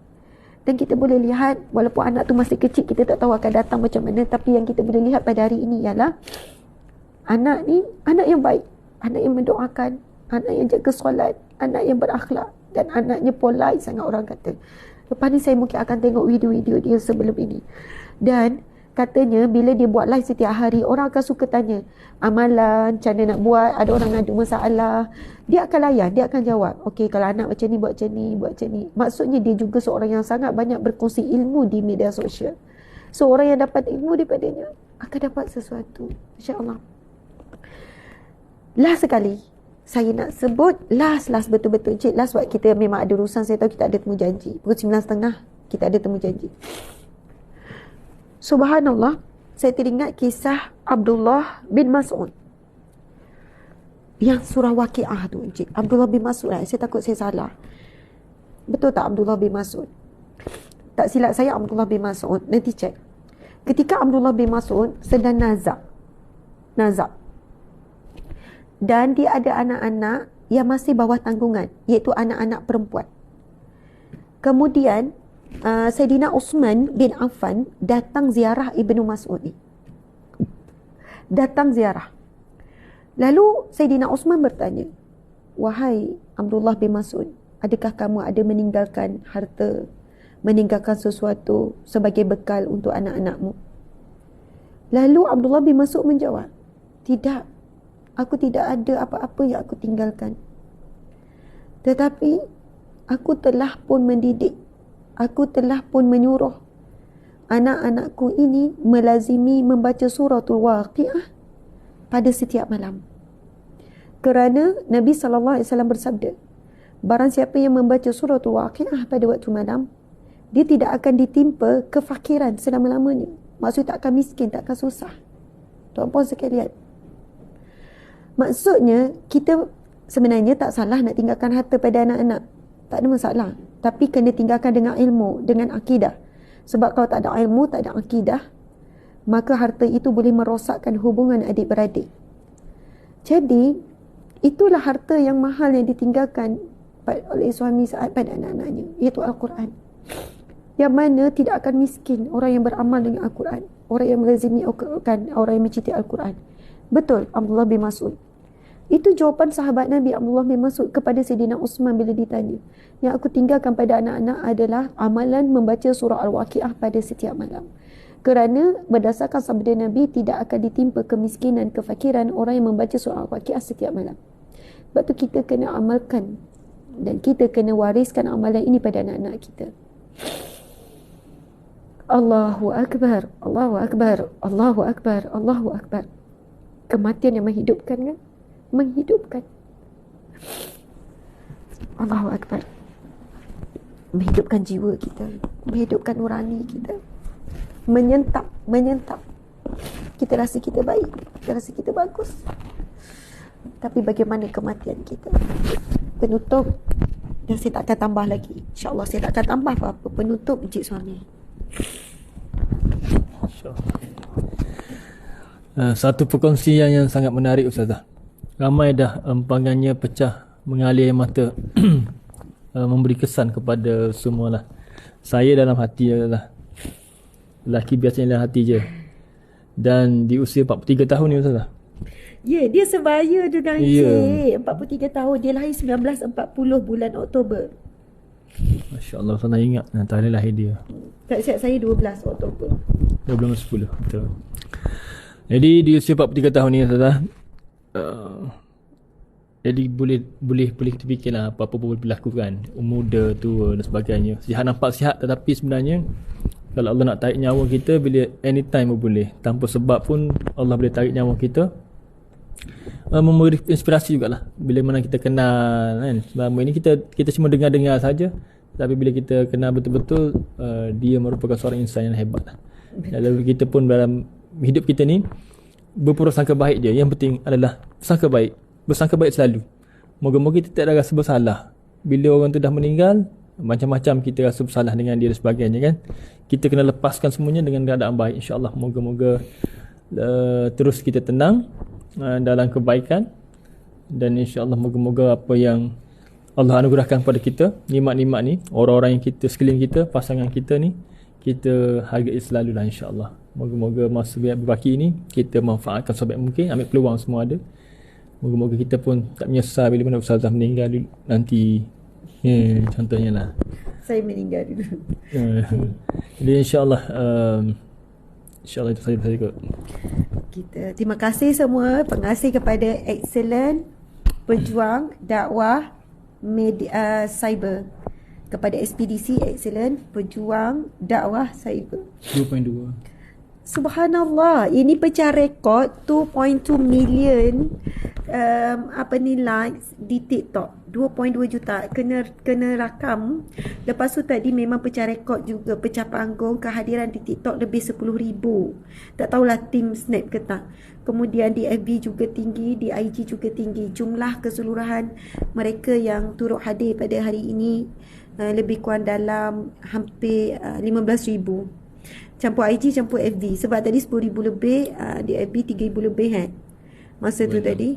Dan kita boleh lihat, walaupun anak tu masih kecil, kita tak tahu akan datang macam mana, tapi yang kita boleh lihat pada hari ini ialah anak ni, anak yang baik, anak yang mendoakan, anak yang jaga solat, anak yang berakhlak, dan anaknya polite sangat orang kata. Lepas ni saya mungkin akan tengok video-video dia sebelum ini. Dan katanya bila dia buat live setiap hari, orang akan suka tanya amalan, macam mana nak buat, ada orang ngadu masalah, dia akan layan, dia akan jawab. Okey, kalau anak macam ni, buat macam ni, buat macam ni. Maksudnya dia juga seorang yang sangat banyak berkongsi ilmu di media sosial. So orang yang dapat ilmu daripadanya akan dapat sesuatu, insya-Allah. Last sekali, saya nak sebut last betul-betul Cik, last sebab kita memang ada urusan. Saya tahu kita ada temu janji pukul 9.30 kita ada temu janji. Subhanallah, saya teringat kisah Abdullah bin Mas'ud yang surah Waqiah tu Cik. Abdullah bin Mas'ud, saya takut saya salah, betul tak Abdullah bin Mas'ud? Tak silap saya Abdullah bin Mas'ud, nanti cek. Ketika Abdullah bin Mas'ud sedang nazak dan dia ada anak-anak yang masih bawah tanggungan, iaitu anak-anak perempuan. Kemudian Sayyidina Uthman bin Affan datang ziarah Ibnu Mas'ud ni. Datang ziarah. Lalu Sayyidina Uthman bertanya, "Wahai Abdullah bin Mas'ud, adakah kamu ada meninggalkan harta, meninggalkan sesuatu sebagai bekal untuk anak-anakmu?" Lalu Abdullah bin Mas'ud menjawab, "Tidak. Aku tidak ada apa-apa yang aku tinggalkan. Tetapi aku telah pun mendidik, aku telah pun menyuruh anak-anakku ini melazimi membaca suratul Waqiah pada setiap malam. Kerana Nabi SAW bersabda, barang siapa yang membaca suratul Waqiah pada waktu malam, dia tidak akan ditimpa kefakiran selama-lamanya. Maksudnya tak akan miskin, tak akan susah." Tuan-puan sekalian, maksudnya kita sebenarnya tak salah nak tinggalkan harta pada anak-anak. Tak ada masalah. Tapi kena tinggalkan dengan ilmu, dengan akidah. Sebab kalau tak ada ilmu, tak ada akidah, maka harta itu boleh merosakkan hubungan adik-beradik. Jadi, itulah harta yang mahal yang ditinggalkan oleh Suhaimi Sa'ad pada anak-anaknya, iaitu Al-Quran. Yang mana tidak akan miskin orang yang beramal dengan Al-Quran, orang yang melazimi Al-Quran, orang yang mencintai Al-Quran. Betul Abdullah bin Mas'ud. Itu jawapan sahabat Nabi Abdullah bin Mas'ud kepada Sayyidina Uthman bila ditanya. Yang aku tinggalkan pada anak-anak adalah amalan membaca surah Al-Waqiah pada setiap malam. Kerana berdasarkan sabda Nabi, tidak akan ditimpa kemiskinan, kefakiran orang yang membaca surah Al-Waqiah setiap malam. Sebab tu kita kena amalkan dan kita kena wariskan amalan ini pada anak-anak kita. Allahu Akbar, Allahu Akbar, Allahu Akbar, Allahu Akbar. Kematian yang menghidupkan kan? Menghidupkan. Allahu Akbar. menghidupkan jiwa kita, menghidupkan nurani kita, menyentap. Kita rasa kita baik, kita rasa kita bagus, tapi bagaimana kematian kita? Penutup, dan saya tak akan tambah lagi, InsyaAllah saya tak akan tambah apa-apa. Penutup Encik Suami. Satu perkongsian yang sangat menarik Ustazah. Ramai dah empangannya pecah, mengalir air mata memberi kesan kepada semualah. Saya dalam hati adalah lelaki biasanya dalam hati je. Dan di usia 43 tahun ni Ustazah. Ya, dia sebaya dengan Encik. 43 tahun. Dia lahir 1940 bulan Oktober. Masya Allah, saya ingat tarikh lahir dia. Tak siap saya 12 Oktober. 12/10, betul. Jadi di usia 43 tahun ni Ustazah, jadi boleh kita fikirlah apa-apa boleh berlaku kan. Muda, tua dan sebagainya. Sihat nampak sihat, tetapi sebenarnya kalau Allah nak tarik nyawa kita, bila anytime pun boleh. Tanpa sebab pun Allah boleh tarik nyawa kita. Memberi inspirasi jugalah. Bila mana kita kenal kan. Selama ini kita cuma dengar-dengar saja. Tapi bila kita kenal betul-betul, dia merupakan seorang insan yang hebat lah. Lalu kita pun dalam hidup kita ni berprasangka baik je. Yang penting adalah bersangka baik. Bersangka baik selalu. Moga-moga kita tak ada rasa bersalah. Bila orang tu dah meninggal, macam-macam kita rasa bersalah dengan dia dan sebagainya kan. Kita kena lepaskan semuanya dengan keadaan baik, insya-Allah. Moga-moga terus kita tenang dalam kebaikan, dan insya-Allah moga-moga apa yang Allah anugerahkan kepada kita, nikmat-nikmat ni, orang-orang yang kita sekeliling kita, pasangan kita ni, kita hargai selalulah insya-Allah. Moga-moga masa berbaki ini kita manfaatkan sebaik mungkin, ambil peluang semua ada. Moga-moga kita pun tak menyesal bila mana Ustazah meninggal nanti. Contohnya lah. Saya meninggal dulu. Jadi insya-Allah itu saja kot. Kita terima kasih semua, pengasih kepada Excellent Pejuang Dakwah Media Cyber, kepada SPDC Excellent Pejuang Dakwah Cyber 2.2. Subhanallah, ini pecah rekod 2.2 million likes di TikTok. 2.2 juta kena rakam. Lepas tu tadi memang pecah rekod juga, pecah panggung, kehadiran di TikTok lebih 10,000. Tak tahulah tim Snap ke tak. Kemudian di FB juga tinggi, di IG juga tinggi. Jumlah keseluruhan mereka yang turut hadir pada hari ini lebih kurang dalam hampir 15,000. Campur IG, campur FB. Sebab tadi 10,000 lebih, di FB 3,000 lebih kan. Masa tu tadi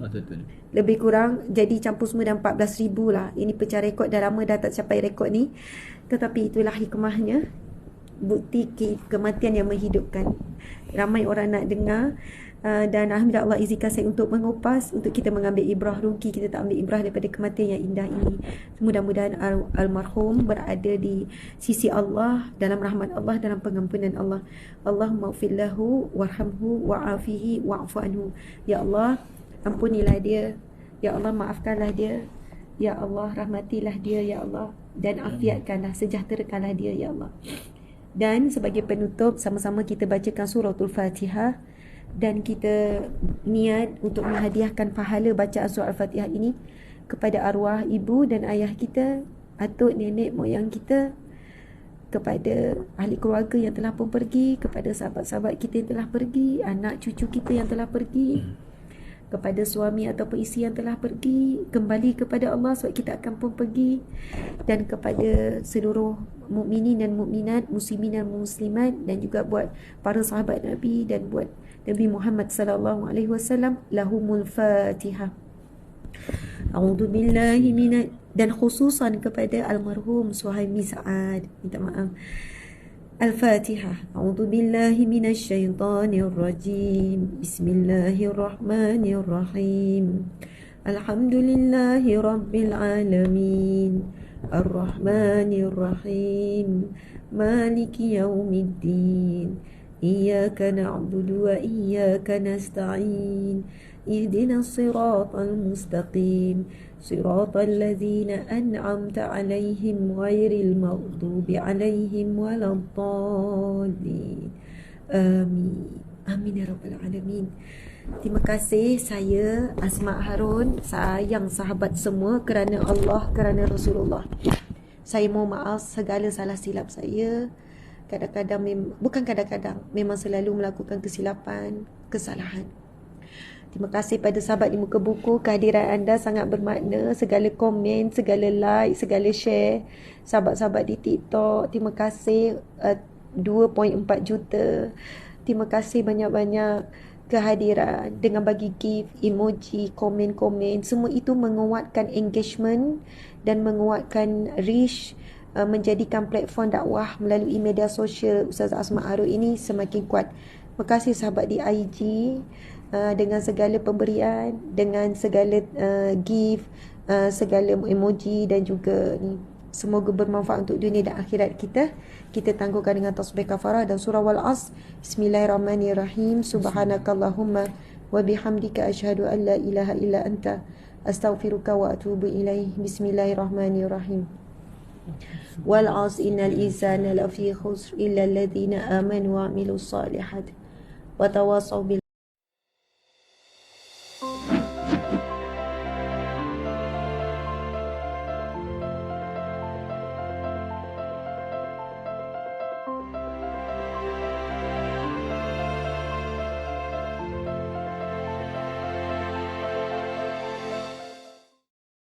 lebih kurang, jadi campur semua dah 14,000 lah. Ini pecah rekod, dah lama dah tak capai rekod ni. Tetapi itulah hikmahnya, bukti kematian yang menghidupkan. Ramai orang nak dengar. Dan alhamdulillah Allah izinkan saya untuk mengupas, untuk kita mengambil ibrah. Rugi kita tak ambil ibrah daripada kematian yang indah ini. Mudah-mudahan almarhum berada di sisi Allah, dalam rahmat Allah, dalam pengampunan Allah. Allahumma ighfir lahu warhamhu wa'afihi wa'fu anhu. Ya Allah, ampunilah dia. Ya Allah, maafkanlah dia. Ya Allah, rahmatilah dia. Ya Allah, dan afiatkanlah, sejahterakanlah dia. Ya Allah. Dan sebagai penutup, sama-sama kita bacakan suratul Fatihah. Dan kita niat untuk menghadiahkan pahala bacaan surah Al-Fatihah ini kepada arwah ibu dan ayah kita, atuk, nenek, moyang kita, kepada ahli keluarga yang telah pun pergi, kepada sahabat-sahabat kita yang telah pergi, anak cucu kita yang telah pergi, kepada suami ataupun isteri yang telah pergi, kembali kepada Allah sebab kita akan pun pergi, dan kepada seluruh mukminin dan mukminat, muslimin dan muslimat, dan juga buat para sahabat Nabi dan buat Nabi Muhammad sallallahu alaihi wasallam. Lahumul Fatihah. A'udzu billahi minat, dan khususan kepada almarhum Suhaimi Saad, minta maaf. Al-Fatihah. A'udzu billahi minasyaitonir rajim. Bismillahirrahmanirrahim. Alhamdulillahi rabbil alamin. Ar-Rahmanir-Rahim. Maliki yaumiddin. Iyyaka na'budu wa iyyaka nasta'in. Ihdinas siratal mustaqim. Siratal ladzina an'amta 'alaihim ghairil maghdubi 'alaihim waladdallin. Amin. Amin ya rabbal alamin. Terima kasih. Saya Asma Harun, sayang sahabat semua, kerana Allah, kerana Rasulullah. Saya mohon maaf segala salah silap saya. Kadang-kadang, bukan kadang-kadang, memang selalu melakukan kesalahan. Terima kasih pada sahabat di muka buku. Kehadiran anda sangat bermakna. Segala komen, segala like, segala share. Sahabat-sahabat di TikTok, terima kasih. 2.4 juta. Terima kasih banyak-banyak kehadiran dengan bagi gift, emoji, komen-komen. Semua itu menguatkan engagement dan menguatkan reach, menjadikan platform dakwah melalui media sosial Ustazah Asma Arul ini semakin kuat. Terima kasih sahabat di IG, dengan segala pemberian, dengan segala gift, segala emoji dan juga ni. Semoga bermanfaat untuk dunia dan akhirat kita. Kita tangguhkan dengan tasbih kafarah dan surah Wal-Asr. Bismillahirrahmanirrahim. Subhanakallahumma wa bihamdika asyhadu an la ilaha illa anta astaghfiruka wa atubu ilaih. Bismillahirrahmanirrahim. Wal-'asr innal insana lafi khusr illa alladhina amanu wa 'amilus solihat wa tawassaw bil